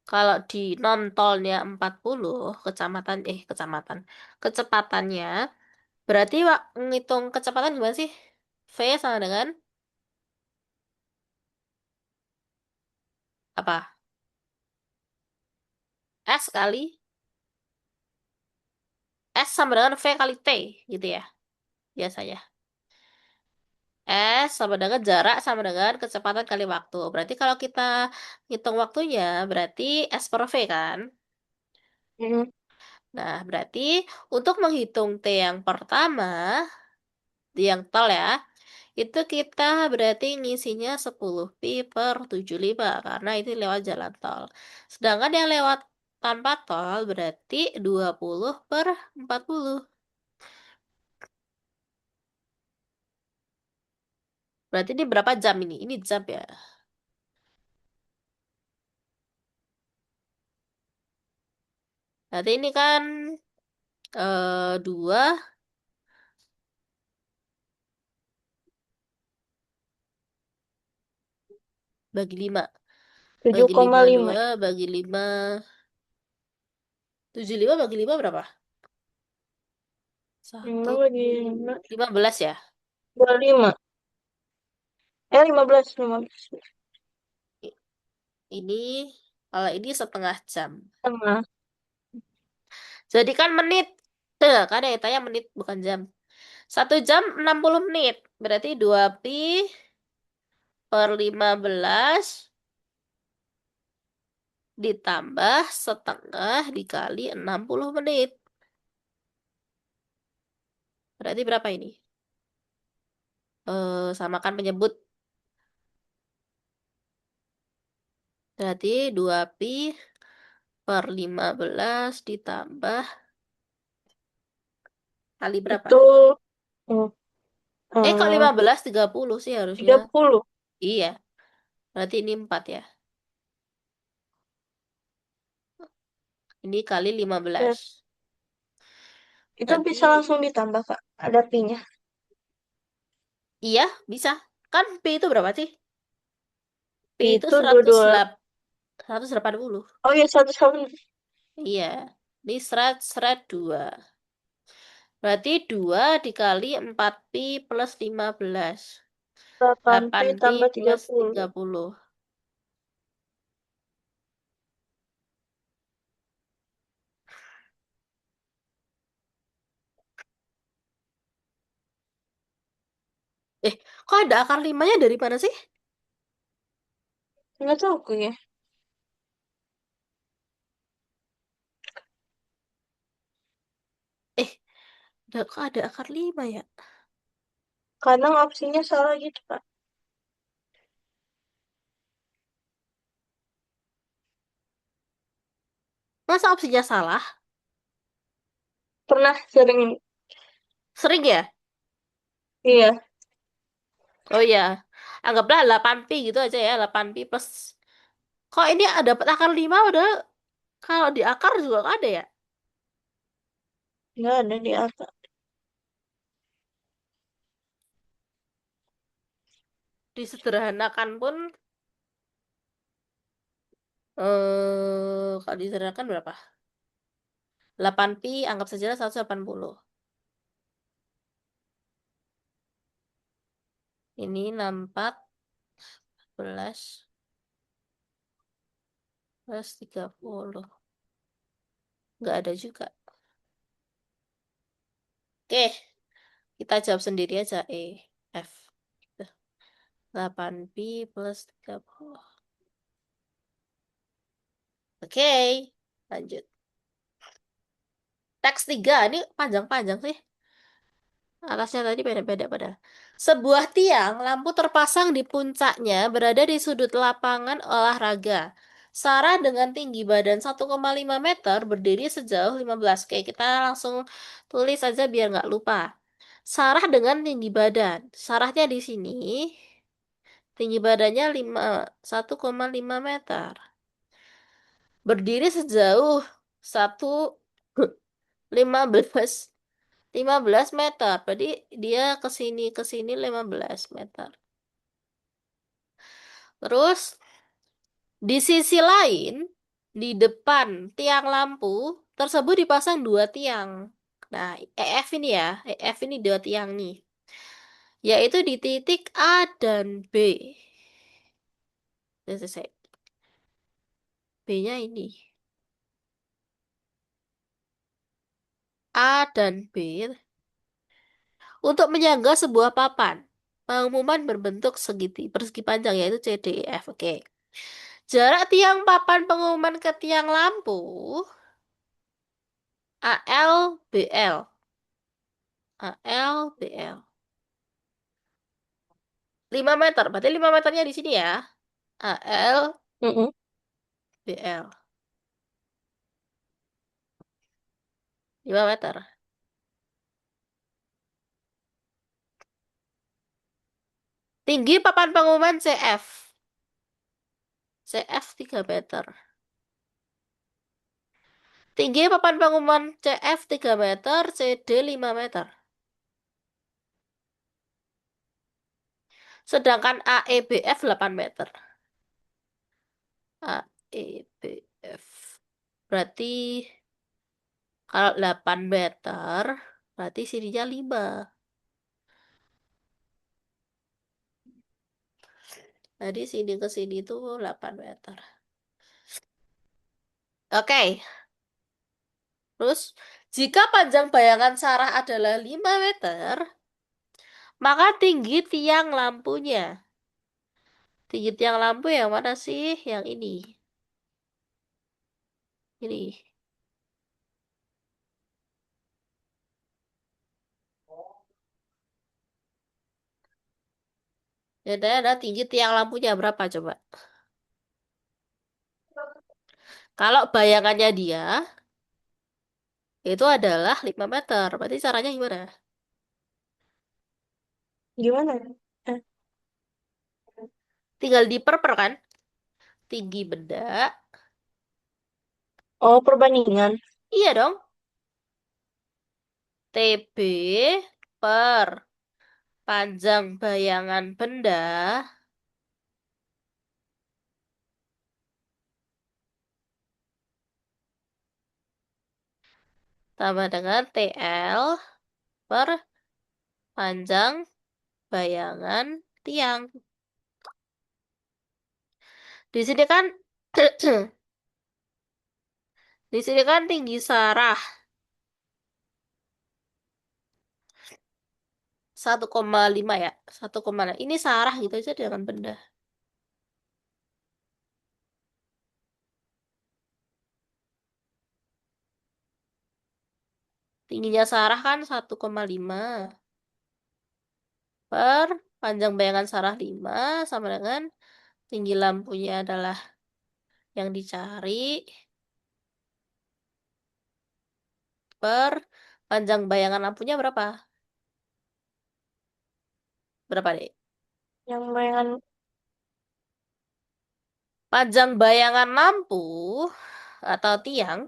kalau di non tolnya 40, kecepatannya, berarti ngitung kecepatan gimana sih? V sama dengan apa? S kali S sama dengan V kali T gitu ya biasanya. S sama dengan jarak sama dengan kecepatan kali waktu. Berarti kalau kita hitung waktunya berarti S per V kan? Mm-mm. Nah, berarti untuk menghitung T yang pertama, di yang tol ya, itu kita berarti ngisinya 10 pi per 75 karena itu lewat jalan tol. Sedangkan yang lewat tanpa tol berarti 20 per 40. Berarti ini berapa jam ini? Ini jam ya. Berarti ini kan 2 bagi 5. tujuh Bagi koma 5 lima 2 bagi 5. 75 bagi 5 berapa? 5 1, bagi 5. 15 ya? 25. 15. 15. I- Ini, kalau ini setengah jam. Tengah. Jadi kan menit. Tuh, kan yang tanya menit bukan jam. 1 jam 60 menit. Berarti 2 pi per 15 ditambah setengah dikali 60 menit. Berarti berapa ini? Samakan penyebut. Berarti 2 pi per 15 ditambah kali berapa? Itu oh, Kok eh, 15 30 sih harusnya. 30. Iya, berarti ini 4 ya. Ini kali 15. Ya, itu bisa Berarti langsung ditambah, Kak. Ada pi-nya. iya, bisa. Kan P itu berapa sih? P Pi itu itu 22. 180. Oh iya, satu sama Iya. Ini serat serat 2. Berarti 2 dikali 4 pi plus 15. 8 pi 8 pi tambah tiga plus puluh 30. Eh, kok ada akar limanya dari mana sih? Nggak tahu aku ya. Eh, kok ada akar 5 ya? Kadang opsinya salah gitu, Kak. Masa opsinya salah? Pernah sering. Sering ya? Iya. Oh iya. Anggaplah 8 pi gitu aja ya. 8 pi plus. Kok ini ada dapat akar 5 udah? Kalau di akar juga nggak ada ya. Nggak ada di atas. Disederhanakan pun, kalau disederhanakan berapa? 8pi, anggap saja 180. Ini 64 belas plus 30. Nggak ada juga. Oke, kita jawab sendiri aja. F. 8pi plus 30. Oke, lanjut. Teks 3, ini panjang-panjang sih. Atasnya tadi beda-beda pada. Sebuah tiang lampu terpasang di puncaknya berada di sudut lapangan olahraga. Sarah dengan tinggi badan 1,5 meter berdiri sejauh 15. Oke, kita langsung tulis aja biar nggak lupa. Sarah dengan tinggi badan. Sarahnya di sini. Tinggi badannya 1,5 meter. Berdiri sejauh 1,15 15 meter. Berarti dia ke sini 15 meter. Terus di sisi lain, di depan tiang lampu tersebut dipasang dua tiang. Nah, EF ini ya, EF ini dua tiang nih, yaitu di titik A dan B. Selesai. B-nya ini. A dan B untuk menyangga sebuah papan. Pengumuman berbentuk persegi panjang yaitu CDEF. Oke. Jarak tiang papan pengumuman ke tiang lampu ALBL. ALBL. 5 meter. Berarti 5 meternya di sini ya. ALBL. Mm-mm. 5 meter. Tinggi papan pengumuman CF. CF 3 meter. Tinggi papan pengumuman CF 3 meter, CD 5 meter. Sedangkan AEBF 8 meter. AEBF. Berarti kalau 8 meter, berarti sininya 5. Jadi sini ke sini itu 8 meter. Oke. Terus, jika panjang bayangan Sarah adalah 5 meter, maka tinggi tiang lampunya. Tinggi tiang lampu yang mana sih? Yang ini. Ini. Jadi ada tinggi tiang lampunya berapa coba? Kalau bayangannya dia, itu adalah 5 meter. Berarti caranya gimana? Gimana? Eh, Tinggal diperper kan? Tinggi benda. oh, perbandingan. Iya dong. TB per panjang bayangan benda tambah dengan TL per panjang bayangan tiang. Di sini kan di sini kan tinggi Sarah 1,5 ya. 1,5. Ini Sarah gitu aja dengan benda. Tingginya Sarah kan 1,5 per panjang bayangan Sarah 5 sama dengan tinggi lampunya adalah yang dicari per panjang bayangan lampunya berapa? Berapa deh? Yang bayangan Panjang bayangan lampu atau tiang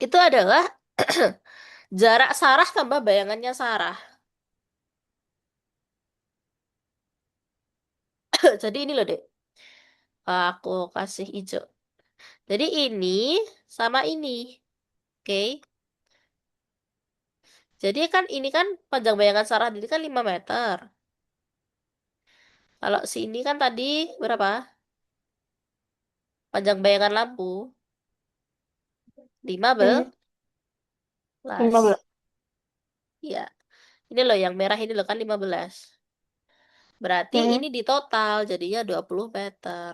itu adalah jarak sarah tambah bayangannya sarah. Jadi ini loh, Dek. Aku kasih hijau. Jadi ini sama ini. Oke. Jadi kan ini kan panjang bayangan sarah ini kan 5 meter. Kalau sini kan tadi berapa? Panjang bayangan lampu 15. Hmm, 15. Iya. Ini loh yang merah ini loh kan 15. Berarti Hmm, ini di total jadinya 20 meter.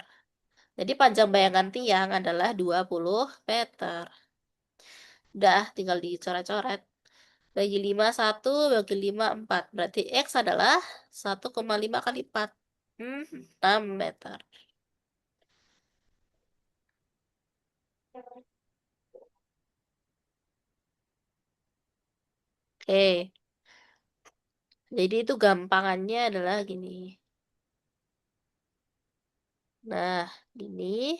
Jadi panjang bayangan tiang adalah 20 meter. Udah, tinggal dicoret-coret. Bagi 5 1, bagi 5 4. Berarti X adalah 1,5 kali 4. 6 meter. Oke. Jadi itu gampangannya adalah gini. Nah, ini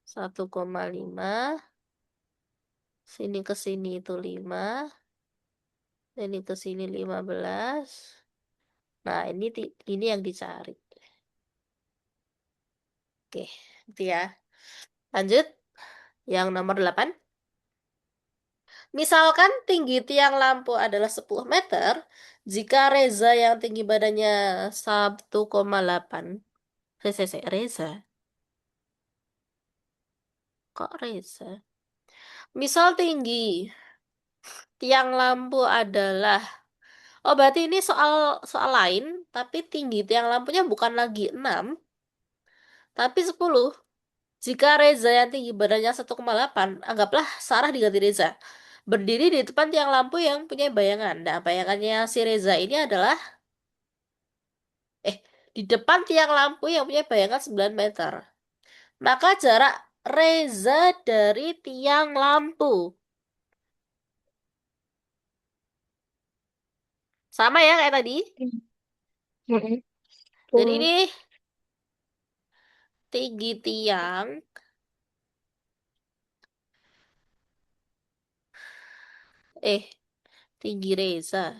1,5. Sini ke sini itu 5. Sini ke sini 15. Nah, ini yang dicari. Oke, itu ya. Lanjut. Yang nomor 8. Misalkan tinggi tiang lampu adalah 10 meter, jika Reza yang tinggi badannya 1,8. Reza? Kok Reza? Misal tinggi tiang lampu adalah. Oh, berarti ini soal soal lain, tapi tinggi tiang lampunya bukan lagi 6, tapi 10. Jika Reza yang tinggi badannya 1,8, anggaplah Sarah diganti Reza. Berdiri di depan tiang lampu yang punya bayangan. Nah, bayangannya si Reza ini adalah di depan tiang lampu yang punya bayangan 9 meter. Maka jarak Reza dari tiang lampu sama ya kayak tadi. hmm, Jadi tuh. ini tinggi tiang eh tinggi Reza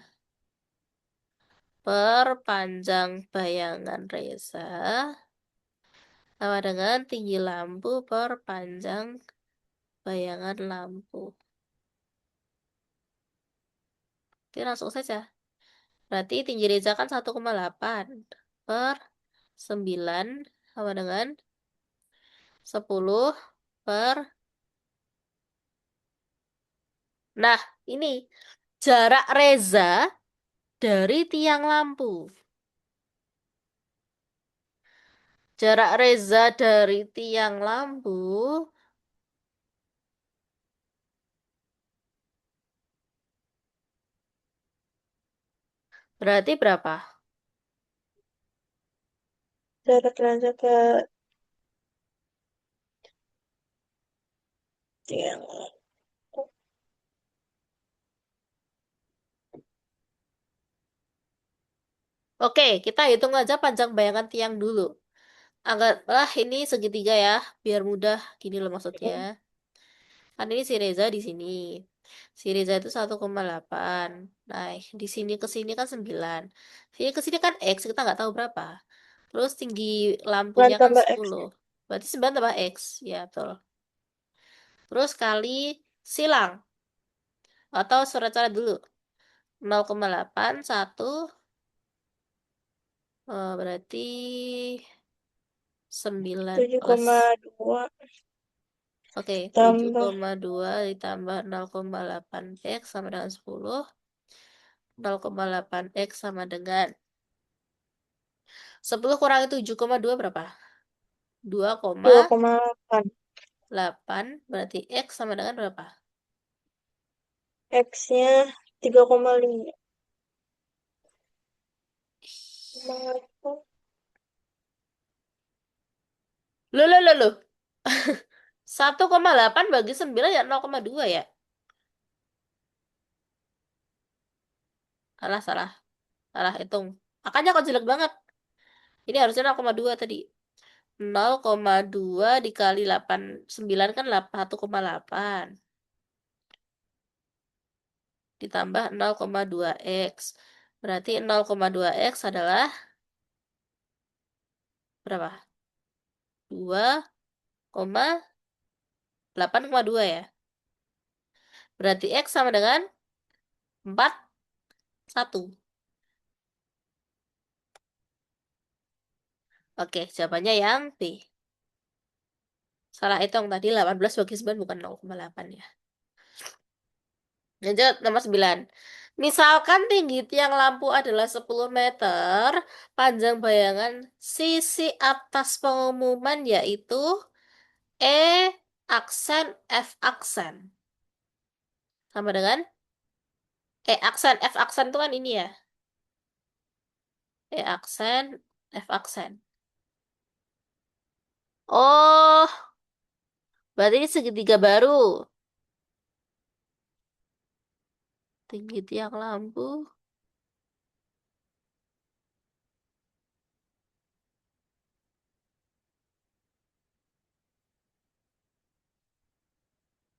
per panjang bayangan Reza sama dengan tinggi lampu per panjang bayangan lampu. Oke, langsung saja. Berarti tinggi Reza kan 1,8 per 9 sama dengan 10 per. Nah, ini jarak Reza dari tiang lampu. Jarak Reza dari tiang lampu berarti berapa? Jarak Reza ke tiang. Oke, kita hitung aja panjang bayangan tiang dulu. Anggaplah ini segitiga ya, biar mudah. Gini loh maksudnya. Kan ini si Reza di sini. Si Reza itu 1,8. Nah, di sini ke sini kan 9. Sini ke sini kan X, kita nggak tahu berapa. Terus tinggi Bukan lampunya kan tambah X. 10. Berarti 9 tambah X. Ya, betul. Terus kali silang. Atau coret-coret dulu. 0,8, 1. Berarti 9 tujuh plus. koma dua Oke, tujuh tambah koma dua ditambah 0,8 X sama dengan 10. 0,8 X sama dengan 10 kurangi 7,2 berapa? Dua koma 2,8. delapan berarti X sama dengan berapa? X-nya 3,5. Loh, loh, loh, loh. 1,8 bagi 9 ya 0,2 ya? Salah, salah. Salah hitung. Makanya kok jelek banget. Ini harusnya 0,2 tadi. 0,2 dikali 9 kan 1,8. Ditambah 0,2 X. Berarti 0,2 X adalah berapa? 2,8,2 ya. Berarti X sama dengan 41. Oke, jawabannya yang B. Salah hitung tadi 18 bagi 9 bukan 0,8 ya. Lanjut nomor 9. Misalkan tinggi tiang lampu adalah 10 meter, panjang bayangan sisi atas pengumuman yaitu E aksen F aksen. Sama dengan E aksen F aksen itu kan ini ya. E aksen F aksen. Oh, berarti ini segitiga baru. Tinggi tiang lampu.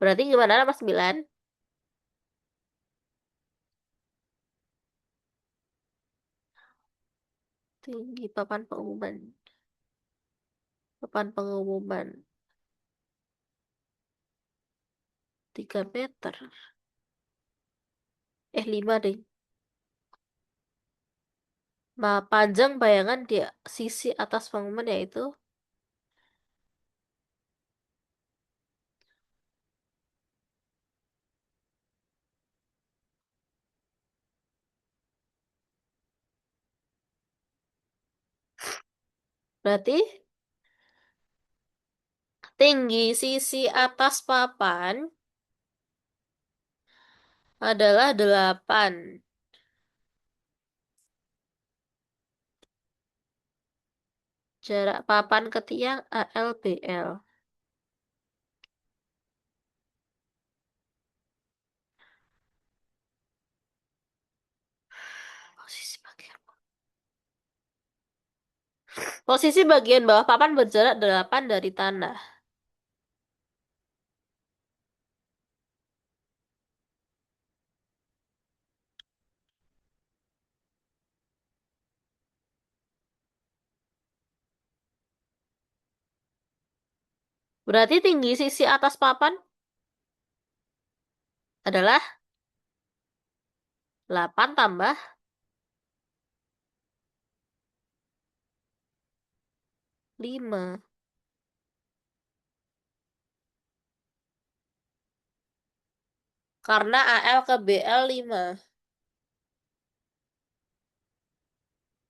Berarti gimana nomor 9? Tinggi papan pengumuman. Papan pengumuman 3 meter. 5 deh. Nah, panjang bayangan di sisi atas pengumuman yaitu berarti tinggi sisi atas papan adalah 8. Jarak papan ke tiang ALBL. Posisi bagian Posisi bagian bawah papan berjarak 8 dari tanah. Berarti tinggi sisi atas papan adalah 8 tambah 5. Karena AL ke BL 5.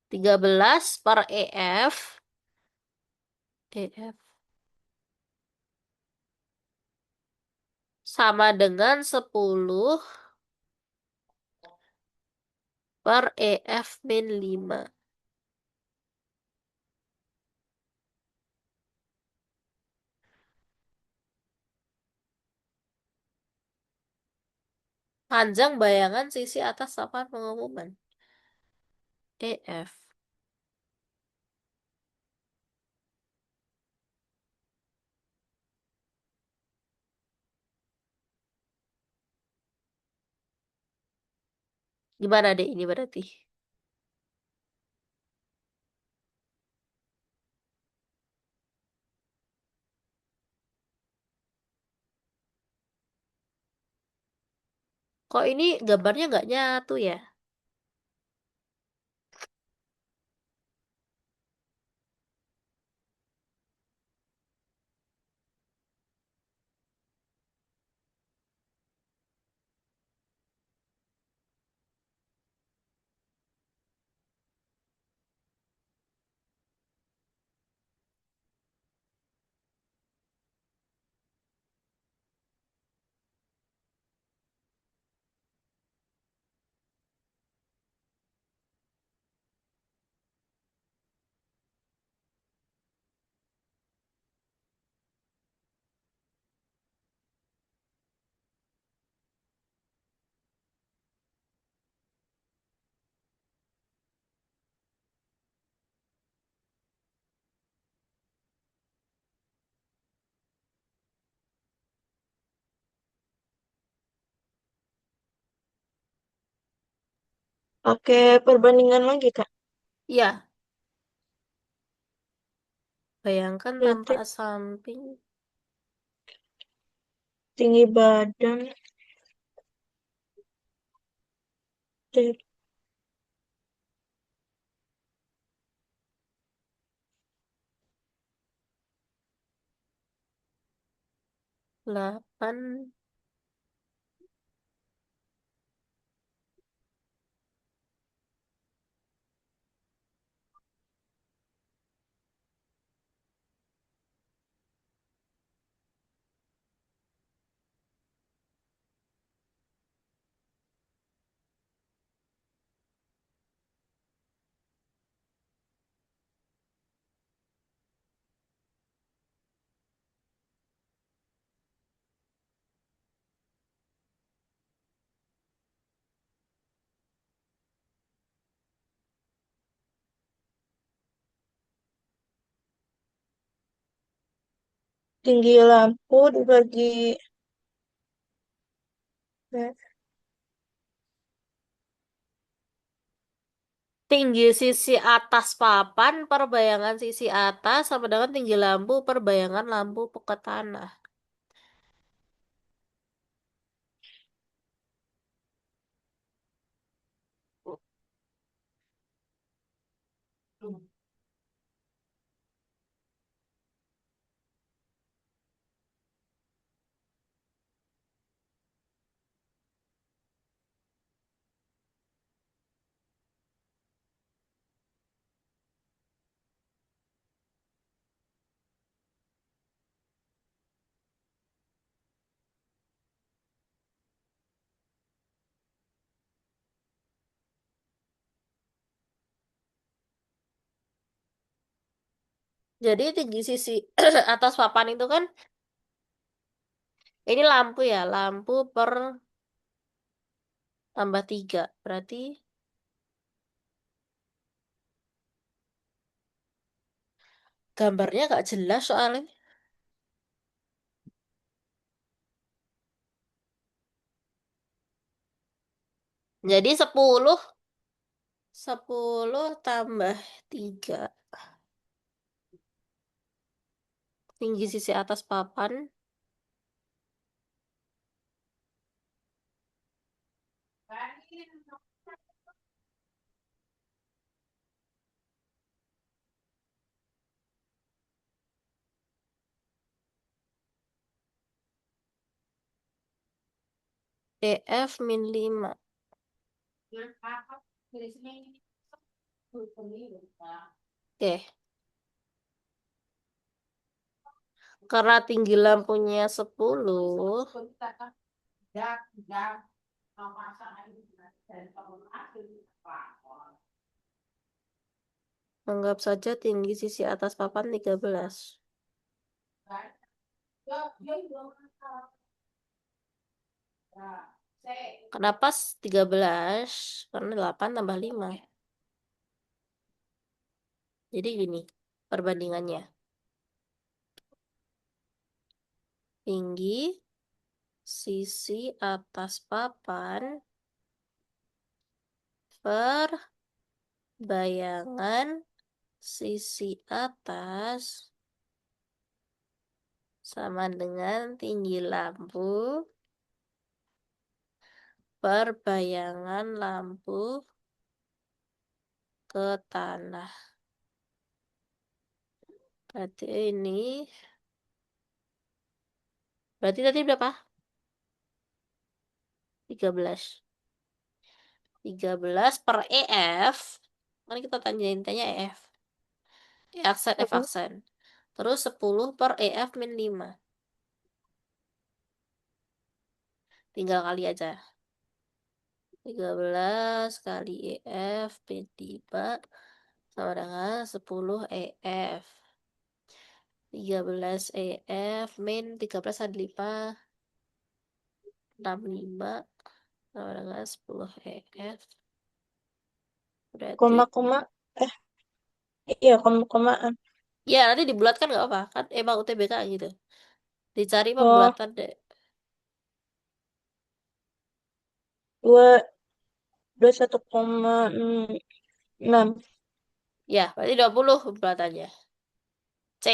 13 per EF sama dengan 10 per EF min 5. Panjang bayangan sisi atas papan pengumuman. EF. Gimana deh ini berarti? Kok ini gambarnya nggak nyatu ya? Pakai perbandingan lagi, Kak. Iya, bayangkan tanpa Berarti samping tinggi badan dari 8. tinggi lampu dibagi eh, Tinggi sisi atas papan per bayangan sisi atas sama dengan tinggi lampu per bayangan lampu ke tanah. Jadi tinggi sisi atas papan itu kan, ini lampu ya, lampu per tambah 3. Berarti gambarnya gak jelas soalnya. Jadi 10 tambah 3 tinggi sisi atas papan. EF min 5. Oke, karena tinggi lampunya 10, anggap saja tinggi sisi atas papan 13. Kenapa 13? Karena 8 tambah 5. Jadi gini perbandingannya. Tinggi sisi atas papan per bayangan sisi atas sama dengan tinggi lampu per bayangan lampu ke tanah. Berarti ini, berarti tadi berapa? 13. 13 per EF. Kan kita tanya EF. E aksen, F mm, aksen. Terus 10 per EF min 5. Tinggal kali aja. 13 kali EF min 5 sama dengan 10 EF. 13 EF min 13 kali 5. 65 sama dengan 10 EF. Berarti, koma-koma eh iya koma-komaan. ya nanti dibulatkan nggak apa. Kan emang UTBK gitu. Dicari Oh, pembulatan deh. dua 21,6. Ya, berarti 20 bulatannya. C.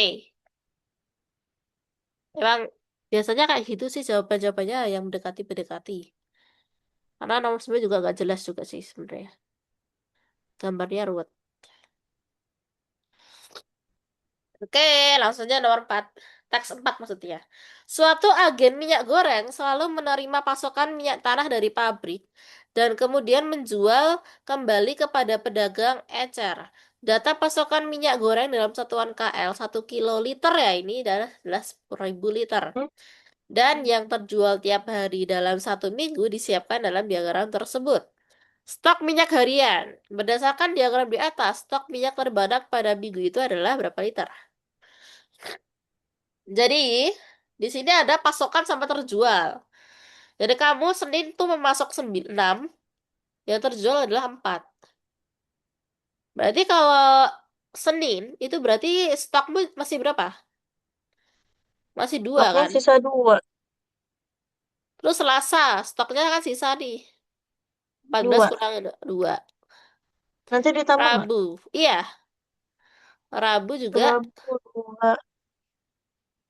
Emang biasanya kayak gitu sih jawaban-jawabannya yang mendekati-mendekati. Karena nomor 9 juga gak jelas juga sih sebenarnya. Gambarnya ruwet. Oke, langsung aja nomor 4. Teks 4 maksudnya. Suatu agen minyak goreng selalu menerima pasokan minyak tanah dari pabrik dan kemudian menjual kembali kepada pedagang ecer. Data pasokan minyak goreng dalam satuan KL 1 kiloliter ya ini adalah 10.000 liter. Hmm? Dan yang terjual tiap hari dalam 1 minggu disiapkan dalam diagram tersebut. Stok minyak harian. Berdasarkan diagram di atas, stok minyak terbanyak pada minggu itu adalah berapa liter? Jadi, di sini ada pasokan sama terjual. Jadi kamu Senin tuh memasok 6, yang terjual adalah 4. Berarti kalau Senin, itu berarti stokmu masih berapa? Masih 2 Stoknya kan? sisa 2. Terus Selasa, stoknya kan sisa nih. 14 2. kurang 2. Nanti ditambah nggak? Rabu, iya. Rabu juga. Rabu 2.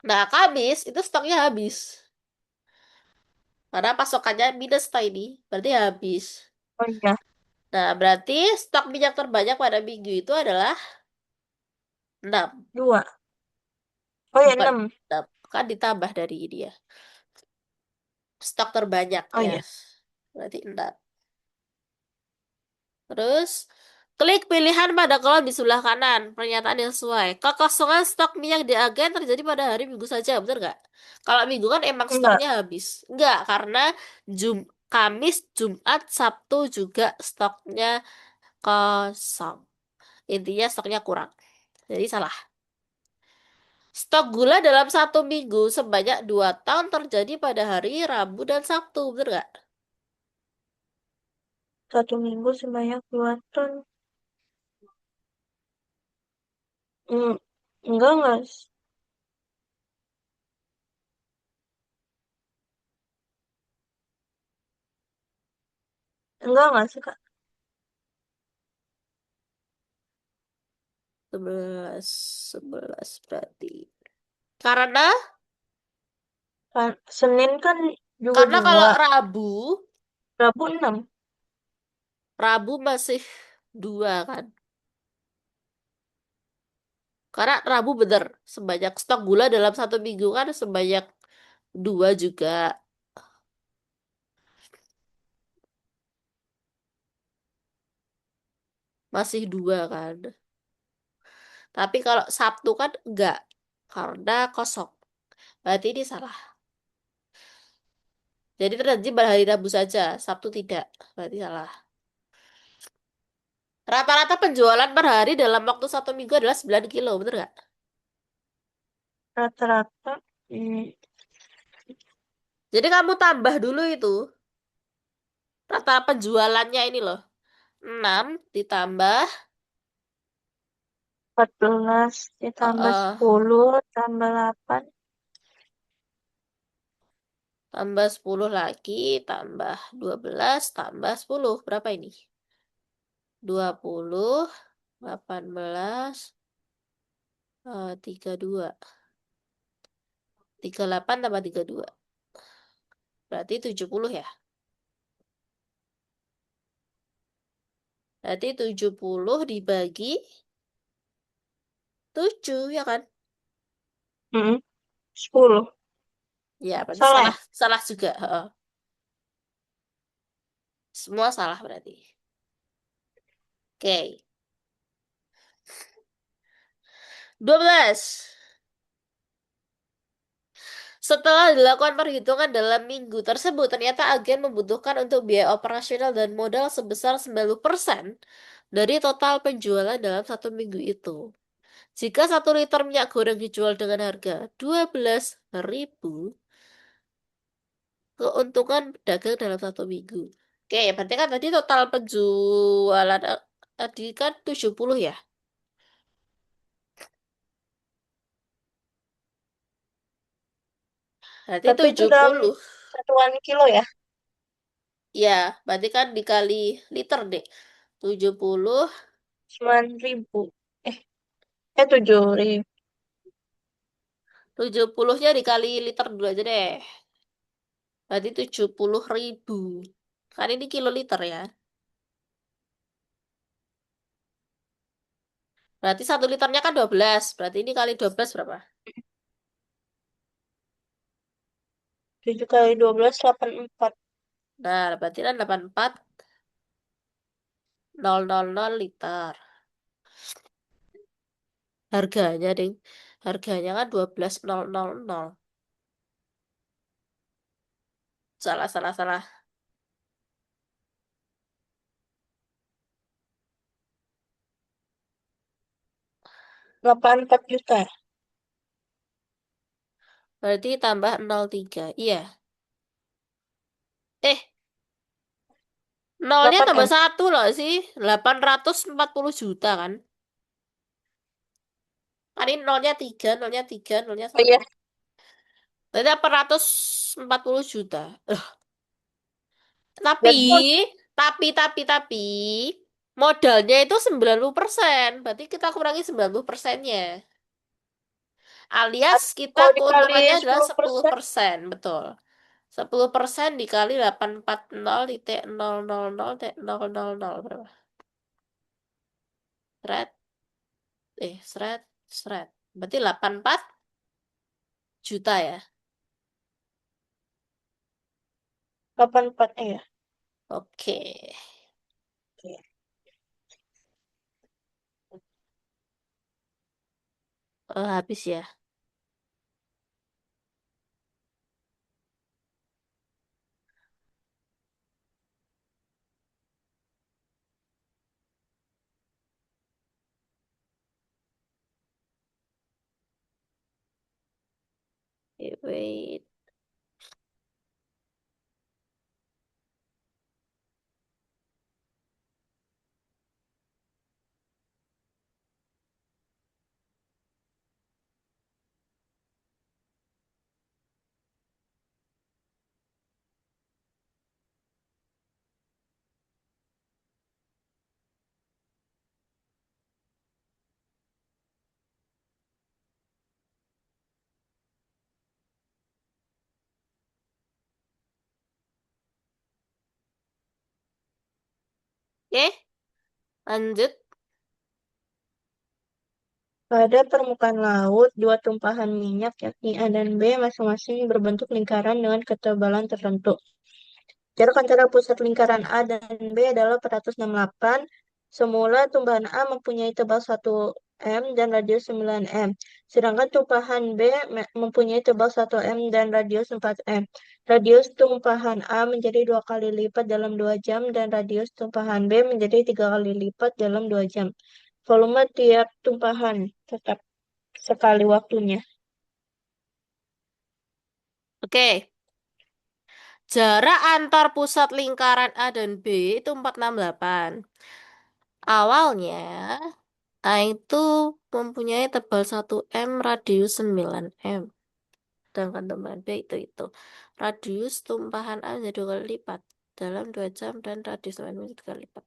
Nah, Kamis itu stoknya habis. Karena pasokannya minus ini. Berarti habis. Oh iya, Nah, berarti stok minyak terbanyak pada minggu itu adalah 6. 2. Oh ya, Bukan 6. 6. Kan ditambah dari ini ya. Stok terbanyak Oh ya. iya. Berarti 6. Terus, klik pilihan pada kolom di sebelah kanan. Pernyataan yang sesuai. Kekosongan stok minyak di agen terjadi pada hari Minggu saja. Betul nggak? Kalau Minggu kan emang Enggak. stoknya habis. Enggak, karena Kamis, Jumat, Sabtu juga stoknya kosong. Intinya stoknya kurang. Jadi salah. Stok gula dalam 1 minggu sebanyak 2 ton terjadi pada hari Rabu dan Sabtu. Betul nggak? 1 minggu sebanyak 2 ton. Hmm, enggak. Enggak sih, Kak. 11, 11 berarti. Karena Senin kan juga karena kalau 2. Rabu 6. Rabu masih 2 kan. Karena Rabu bener sebanyak stok gula dalam 1 minggu kan sebanyak 2 juga masih 2 kan. Tapi kalau Sabtu kan enggak karena kosong. Berarti ini salah. Jadi terjadi pada hari Rabu saja, Sabtu tidak. Berarti salah. Rata-rata penjualan per hari dalam waktu 1 minggu adalah 9 kilo, bener nggak? Rata-rata. Jadi kamu tambah dulu itu, rata penjualannya ini loh. 6 ditambah 14 ditambah eh, 10 tambah 8. tambah 10 lagi, tambah 12 tambah 10. Berapa ini? 20, 18, 32. 38 tambah 32. Berarti 70 ya? Berarti 70 dibagi 7 ya kan? 10. Ya, berarti Salah salah, ya? salah juga. Heeh. Semua salah berarti. Oke. 12. Setelah dilakukan perhitungan dalam minggu tersebut, ternyata agen membutuhkan untuk biaya operasional dan modal sebesar 90% dari total penjualan dalam 1 minggu itu. Jika 1 liter minyak goreng dijual dengan harga 12.000, keuntungan pedagang dalam 1 minggu. Oke, berarti kan tadi total penjualan tadi kan 70 ya? Berarti Tapi itu tujuh dalam puluh satuan kilo ya? Ya, berarti kan dikali liter deh. 70, 9.000. Eh, 7.000. 70-nya dikali liter dulu aja deh. Berarti 70.000. Kan ini kiloliter ya. Berarti 1 liternya kan 12. Berarti ini kali 12 berapa? 7 kali 12, 84. Nah, berarti kan 84.000 liter. Harganya, ding. Harganya kan 12.000. Salah, salah, salah. 84 juta. Berarti tambah 03. Iya. Eh, nolnya 8 tambah M. 1 loh sih. 840 juta kan. Kan ini nolnya 3, nolnya 3, nolnya Oh iya, 1. Berarti 840 juta. Tapi, berarti kan tapi, modalnya itu 90%. Berarti kita kurangi 90%-nya. Alias kita kalau dikali keuntungannya adalah 10%, 10%. Betul. 10% dikali 840,000,000 berapa? Seret, seret, seret. Berarti 84 juta ya. 84 ya. Oke. Oke. Habis ya. Wait. Oke, lanjut. Pada permukaan laut, dua tumpahan minyak yakni A dan B masing-masing berbentuk lingkaran dengan ketebalan tertentu. Jarak antara pusat lingkaran A dan B adalah 468. Semula tumpahan A mempunyai tebal 1 m dan radius 9 m. Sedangkan tumpahan B mempunyai tebal 1 m dan radius 4 m. Radius tumpahan A menjadi 2 kali lipat dalam 2 jam dan radius tumpahan B menjadi 3 kali lipat dalam 2 jam. Volume tiap tumpahan tetap sekali waktunya. Oke. Jarak antar pusat lingkaran A dan B itu 468. Awalnya, A itu mempunyai tebal 1 m, radius 9 m. Sedangkan tumpahan B itu. Radius tumpahan A menjadi 2 kali lipat dalam 2 jam dan radius 9 menjadi 2 kali lipat.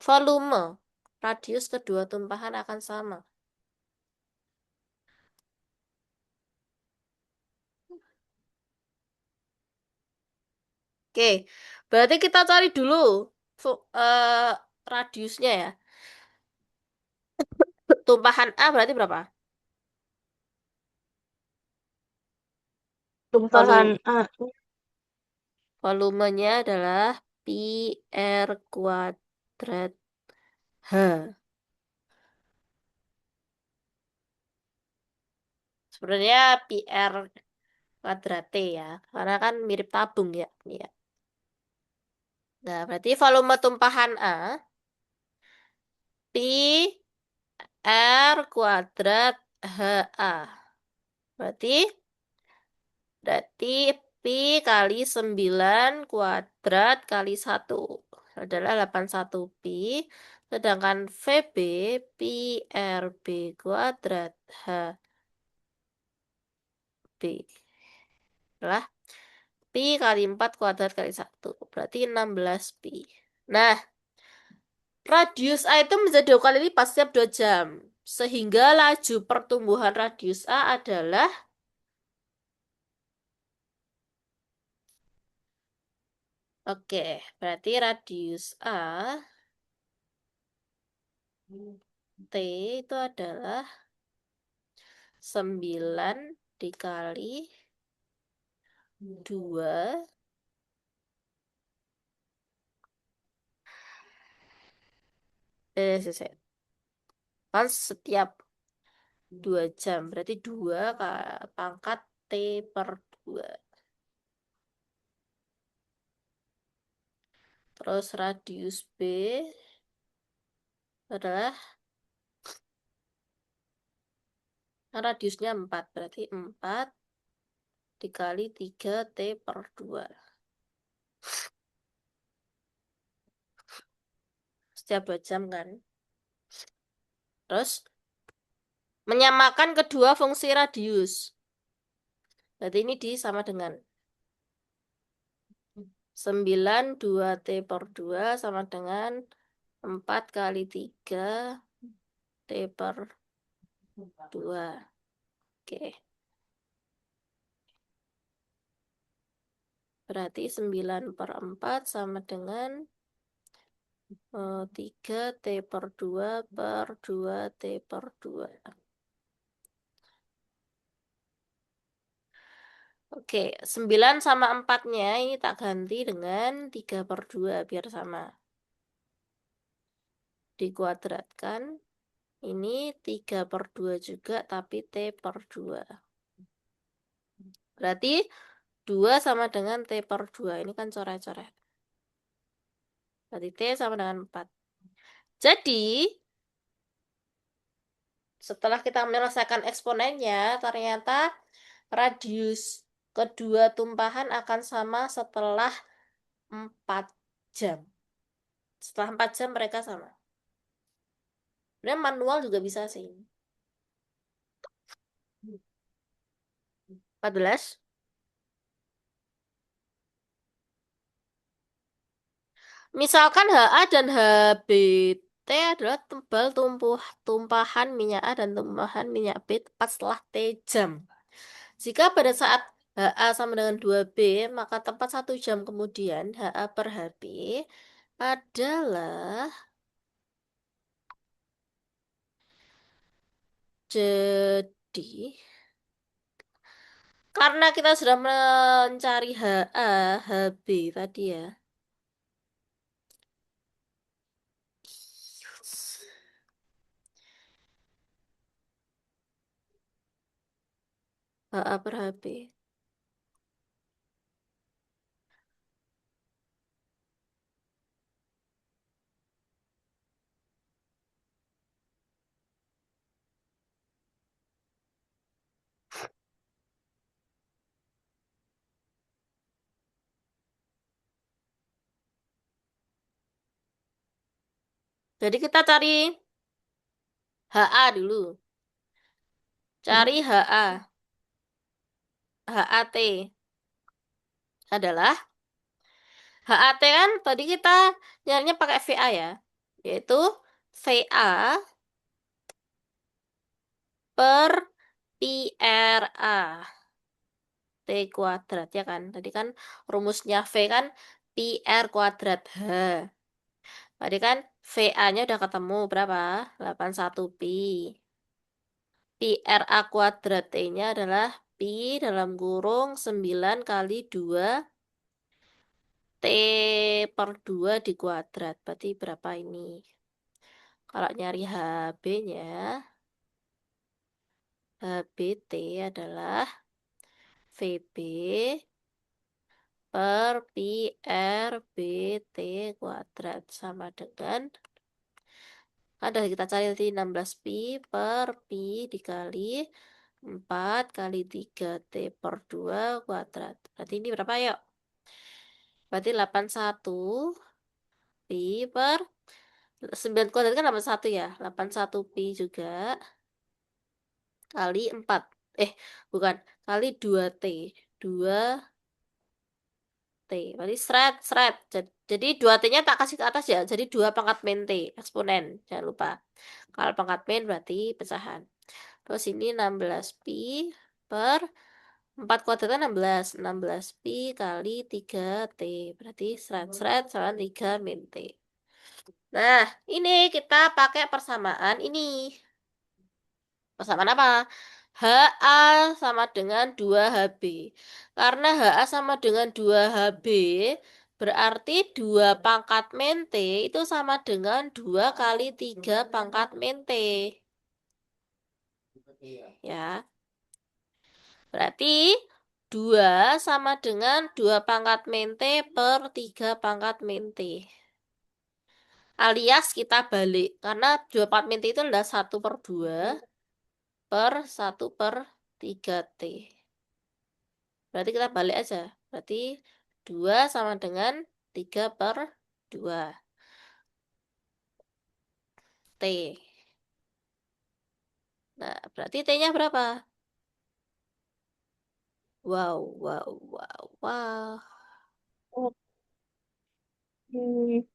Volume. Radius kedua tumpahan akan sama. Oke, berarti kita cari dulu radiusnya ya. Tumpahan A berarti berapa? Tumpahan Volu- A Volumenya adalah pi R kuadrat H. Sebenarnya pi R kuadrat T ya, karena kan mirip tabung ya. Iya. Nah, berarti volume tumpahan A pi R kuadrat HA. Berarti berarti pi kali 9 kuadrat kali 1 adalah 81 pi. Sedangkan VB pi RB kuadrat HB adalah Pi kali 4 kuadrat kali 1. Berarti 16 pi. Nah, radius A itu menjadi 2 kali lipat setiap 2 jam. Sehingga laju pertumbuhan radius A adalah, oke, berarti radius A T itu adalah 9 dikali 2. Kan setiap 2 jam. Berarti 2 pangkat T per 2. Terus radius B adalah, radiusnya 4. Berarti 4 dikali 3 T per 2. Setiap 2 jam kan. Terus menyamakan kedua fungsi radius. Berarti ini sama dengan 9 2T per 2 sama dengan 4 kali 3 T per 2. Oke. Berarti 9 per 4 sama dengan 3 T per 2 per 2 T per 2. Oke, 9 sama 4-nya ini tak ganti dengan 3 per 2 biar sama. Dikuadratkan. Ini 3 per 2 juga, tapi T per 2. Berarti 2 sama dengan T per 2. Ini kan coret-coret. Berarti T sama dengan 4. Jadi, setelah kita menyelesaikan eksponennya, ternyata radius kedua tumpahan akan sama setelah 4 jam. Setelah 4 jam mereka sama. Sebenarnya manual juga bisa sih. 14. Misalkan HA dan HBT adalah tumpahan minyak A dan tumpahan minyak B tepat setelah T jam. Jika pada saat HA sama dengan 2B, maka tepat 1 jam kemudian HA per HB adalah, jadi karena kita sudah mencari HA, HB tadi ya. HA per HB. Jadi kita cari HA dulu. Cari HA. HAT adalah, HAT kan tadi kita nyarinya pakai VA ya. Yaitu VA per PRA. T kuadrat ya kan. Tadi kan rumusnya V kan PR kuadrat H. Tadi kan VA-nya udah ketemu berapa? 81 pi. PRA kuadrat T-nya adalah pi dalam kurung 9 kali 2 T per 2 di kuadrat. Berarti berapa ini? Kalau nyari HB-nya, HBT adalah VB per pi RBT kuadrat sama dengan, ada kita cari tadi 16 pi per pi dikali 4 kali 3 T per 2 kuadrat. Berarti ini berapa yuk? Berarti 81 pi per 9 kuadrat kan 81 ya. 81 pi juga kali 4. Bukan. Kali 2T. 2 T. Berarti seret, seret. Jadi 2T-nya tak kasih ke atas ya. Jadi 2 pangkat min T. Eksponen. Jangan lupa. Kalau pangkat min berarti pecahan. Terus ini 16pi per 4 kuadratnya 16. 16pi kali 3T. Berarti seret, seret sama 3 min T. Nah, ini kita pakai persamaan ini. Persamaan apa? HA sama dengan 2HB. Karena HA sama dengan 2HB, berarti 2 pangkat min T itu sama dengan 2 kali 3 pangkat min T. Ya, berarti 2 sama dengan 2 pangkat min T per 3 pangkat min T. Alias kita balik, karena 2 pangkat min T itu adalah 1/2 per 1/3T. Berarti kita balik aja. Berarti 2 sama dengan 3/2 T. Nah, berarti T-nya berapa? Wow, wow, wow, wow. Oh, hmm,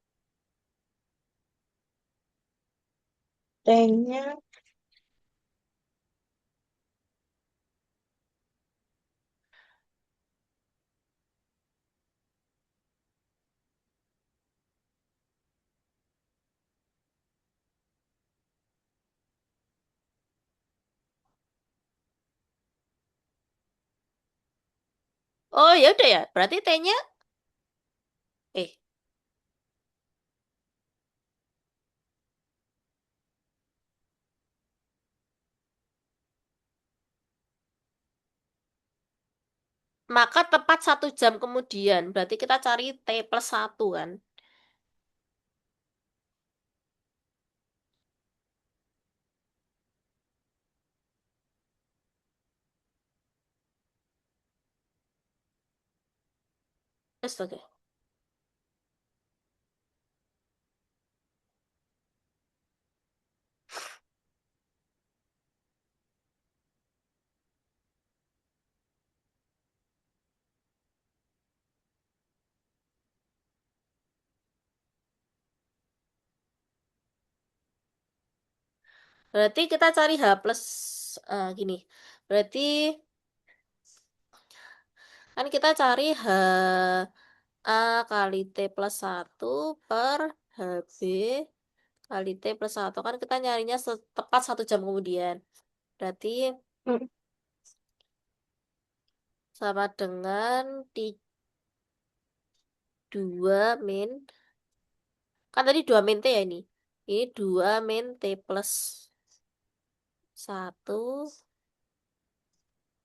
T-nya, Oh, ya udah ya. Berarti T-nya eh maka tepat 1 jam kemudian. Berarti kita cari T+1 kan. Terus oke. Berarti kita cari H plus gini. Berarti kan kita cari H A kali T+1 per HB kali T+1. Kan kita nyarinya tepat 1 jam kemudian. Berarti hmm, sama dengan 2 min. Kan tadi 2 min T ya ini. Ini 2 min T+1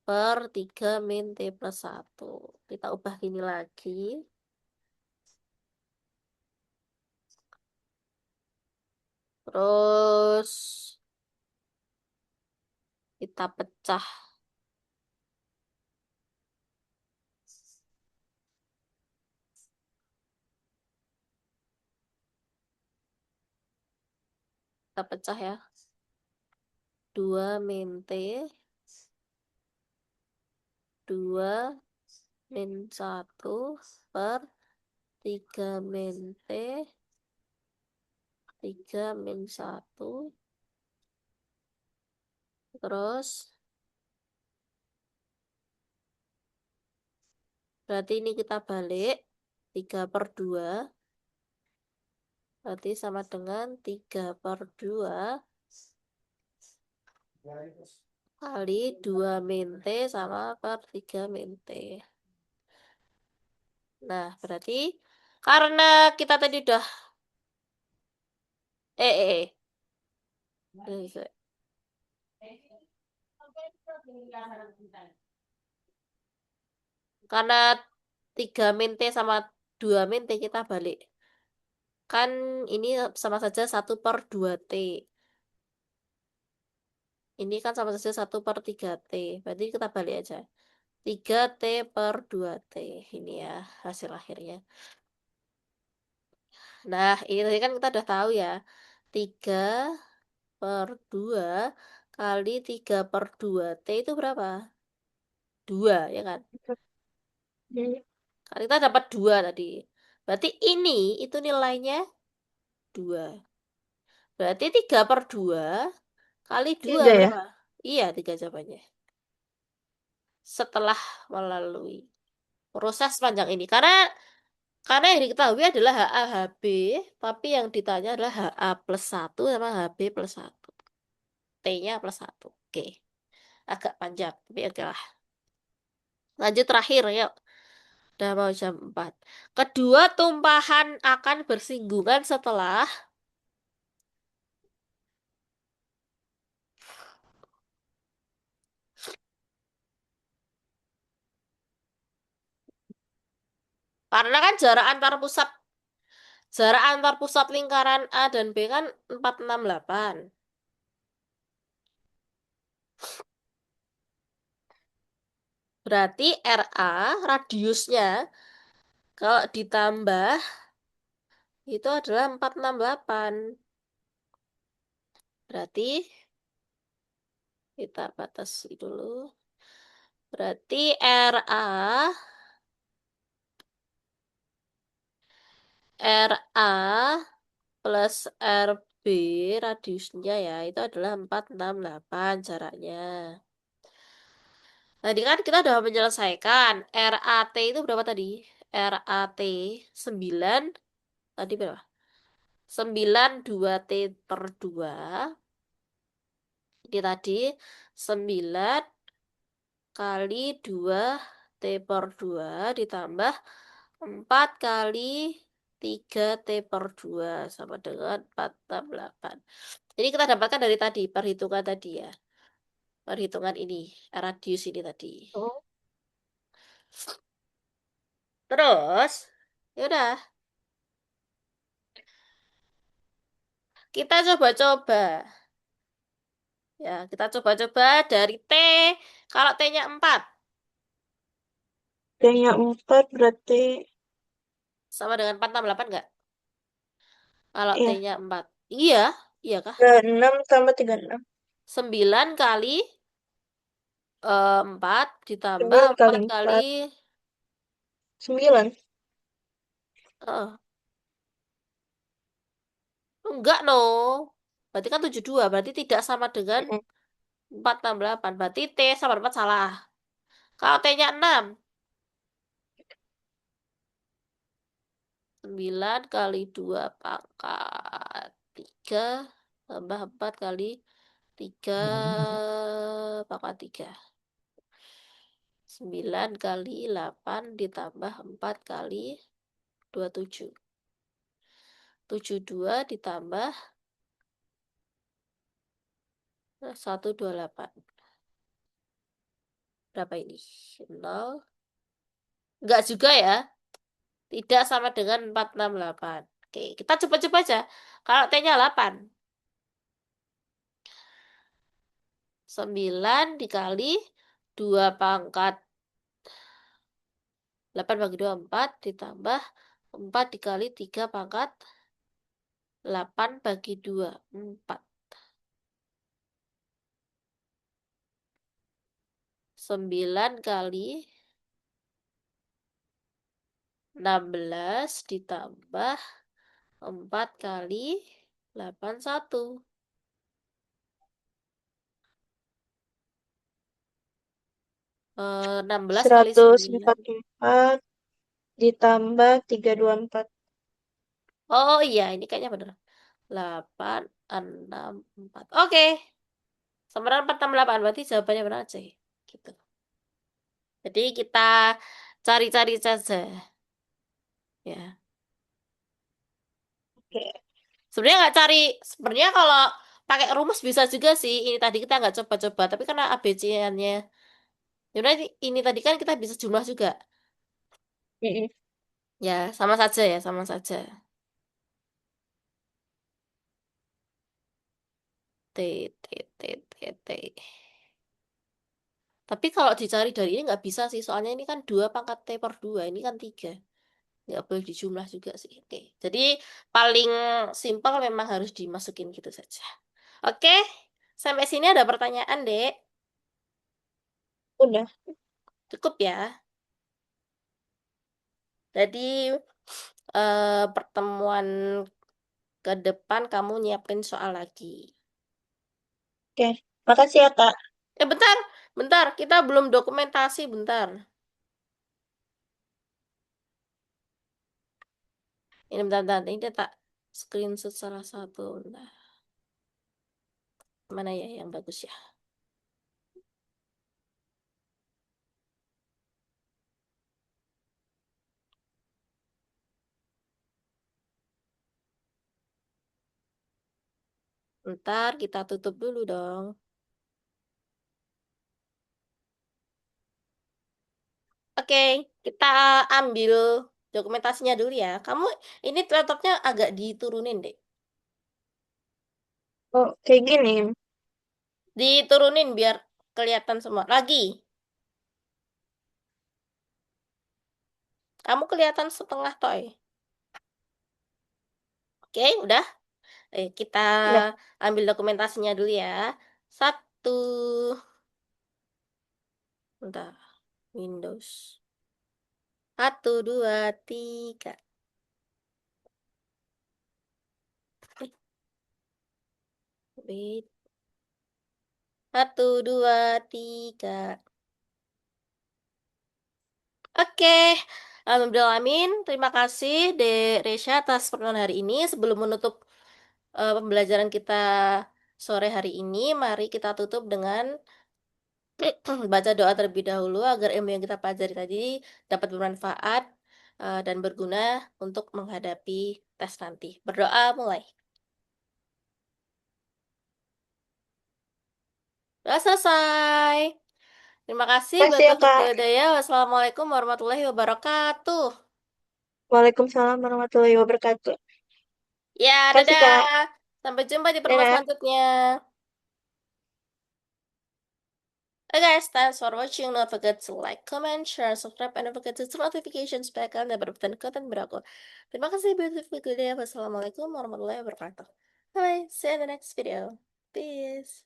per 3 min T+1. Kita ubah gini lagi. Terus kita pecah. Kita pecah ya. 2 min T. 2 min 1 per 3 min T. 3 min 1. Terus berarti ini kita balik. 3/2. Berarti sama dengan 3/2 kali 2 min T sama per 3 min T. Nah, berarti karena kita tadi udah eh eh eh. Eh, Karena 3 min T sama 2 min T kita balik. Kan ini sama saja 1/2T. Ini kan sama saja 1/3T. Berarti kita balik aja. 3T/2T. Ini ya hasil akhirnya. Nah, ini tadi kan kita udah tahu ya. 3/2 kali 3/2T itu berapa? 2, ya kan? hmm. Kan kita dapat 2 tadi. Berarti ini itu nilainya 2. Berarti 3/2 kali 2 Tiga ya? berapa? Iya, 3 jawabannya. Setelah melalui proses panjang ini. Karena yang diketahui adalah HA, HB, tapi yang ditanya adalah HA+1 sama HB+1. T-nya +1. Oke, agak panjang, tapi oke lah. Lanjut terakhir, yuk. Udah mau jam 4. Kedua tumpahan akan bersinggungan setelah, karena kan jarak antar pusat lingkaran A dan B kan 468. Berarti RA radiusnya kalau ditambah itu adalah 468. Berarti kita batasi dulu. Berarti RA plus RB radiusnya ya itu adalah 468 jaraknya. Tadi kan kita udah menyelesaikan. RAT itu berapa tadi? RAT 9 tadi berapa? 9 2T per 2. Ini tadi 9 kali 2T per 2 ditambah 4 kali 3T per 2 sama dengan 468. Jadi kita dapatkan dari tadi, perhitungan tadi ya. Perhitungan ini, radius ini tadi. Oh, Terus, ya udah, kita coba-coba. Ya, kita coba-coba dari T. Kalau T-nya 4, T-nya 4 berarti sama dengan 468 enggak? Kalau ya T-nya 4. Iya, iya kah? 36 tambah 36. 9 kali 4 ditambah 9 kali 4 kali 4. 9. eh, enggak no. Berarti kan 72, berarti tidak sama dengan Mm-mm. 468. Berarti T sama 4 salah. Kalau T-nya 6, 9 kali 2 pangkat 3 tambah 4 kali 3 pangkat 3. 9 kali 8 ditambah 4 kali 27. 72 ditambah 128. Berapa ini? 0. Enggak juga ya. Tidak sama dengan 468. Oke, kita coba-coba aja. Kalau T-nya 8. 9 dikali 2 pangkat 8 bagi 2 4 ditambah 4 dikali 3 pangkat 8 bagi 2 4. 9 kali 16 ditambah 4 kali 8 1. 16 kali Seratus 9. empat puluh empat ditambah 324. Oh iya, ini kayaknya bener. 8 6 4. Oke, sama dengan 468. Berarti jawabannya benar aja. Gitu. Jadi kita cari-cari saja. Ya. Oke. Sebenarnya nggak cari, sebenarnya kalau pakai rumus bisa juga sih. Ini tadi kita nggak coba-coba, tapi karena ABC-nya, ini tadi kan kita bisa jumlah juga. Mm-mm. Ya, sama saja ya, sama saja. T, T, T, T, T. Tapi kalau dicari dari ini nggak bisa sih, soalnya ini kan 2 pangkat T per 2, ini kan 3. Nggak boleh dijumlah juga sih. Oke, jadi paling simpel memang harus dimasukin gitu saja. Oke, sampai sini ada pertanyaan, Dek. Udah. Cukup ya. Jadi pertemuan ke depan kamu nyiapin soal lagi. Oke, makasih ya Kak. Bentar, bentar, kita belum dokumentasi, bentar. Ini bentar, bentar, ini dia tak screenshot salah satu. Bentar. Mana ya yang bagus ya? Bentar, kita tutup dulu dong. Oke, kita ambil dokumentasinya dulu ya. Kamu ini laptopnya agak diturunin deh. Oh, kayak gini. Diturunin biar kelihatan semua. Lagi, kamu kelihatan setengah toy. Oke, udah. Kita Ya. ambil dokumentasinya dulu ya. Satu, bentar, Windows. Satu, dua, tiga. Eh, wait. Satu, dua, tiga. Oke, Alhamdulillah. Terima kasih, Dek Resya, atas pertemuan hari ini. Sebelum menutup pembelajaran kita sore hari ini, mari kita tutup dengan baca doa terlebih dahulu agar ilmu yang kita pelajari tadi dapat bermanfaat dan berguna untuk menghadapi tes nanti. Berdoa mulai. Sudah selesai. Terima kasih. Makasih ya Wabillahi Kak. hidayah. Wassalamualaikum warahmatullahi wabarakatuh. Waalaikumsalam warahmatullahi wabarakatuh. Ya, Makasih dadah. Kak. Sampai jumpa di pertemuan Dadah. selanjutnya. Hey guys, thanks for watching. Don't forget to like, comment, share, subscribe, and don't forget to turn notifications supaya kalian dapat mendapatkan konten berikut. Terima kasih, beautiful good day. Wassalamualaikum warahmatullahi wabarakatuh. Bye, see you in the next video. Peace.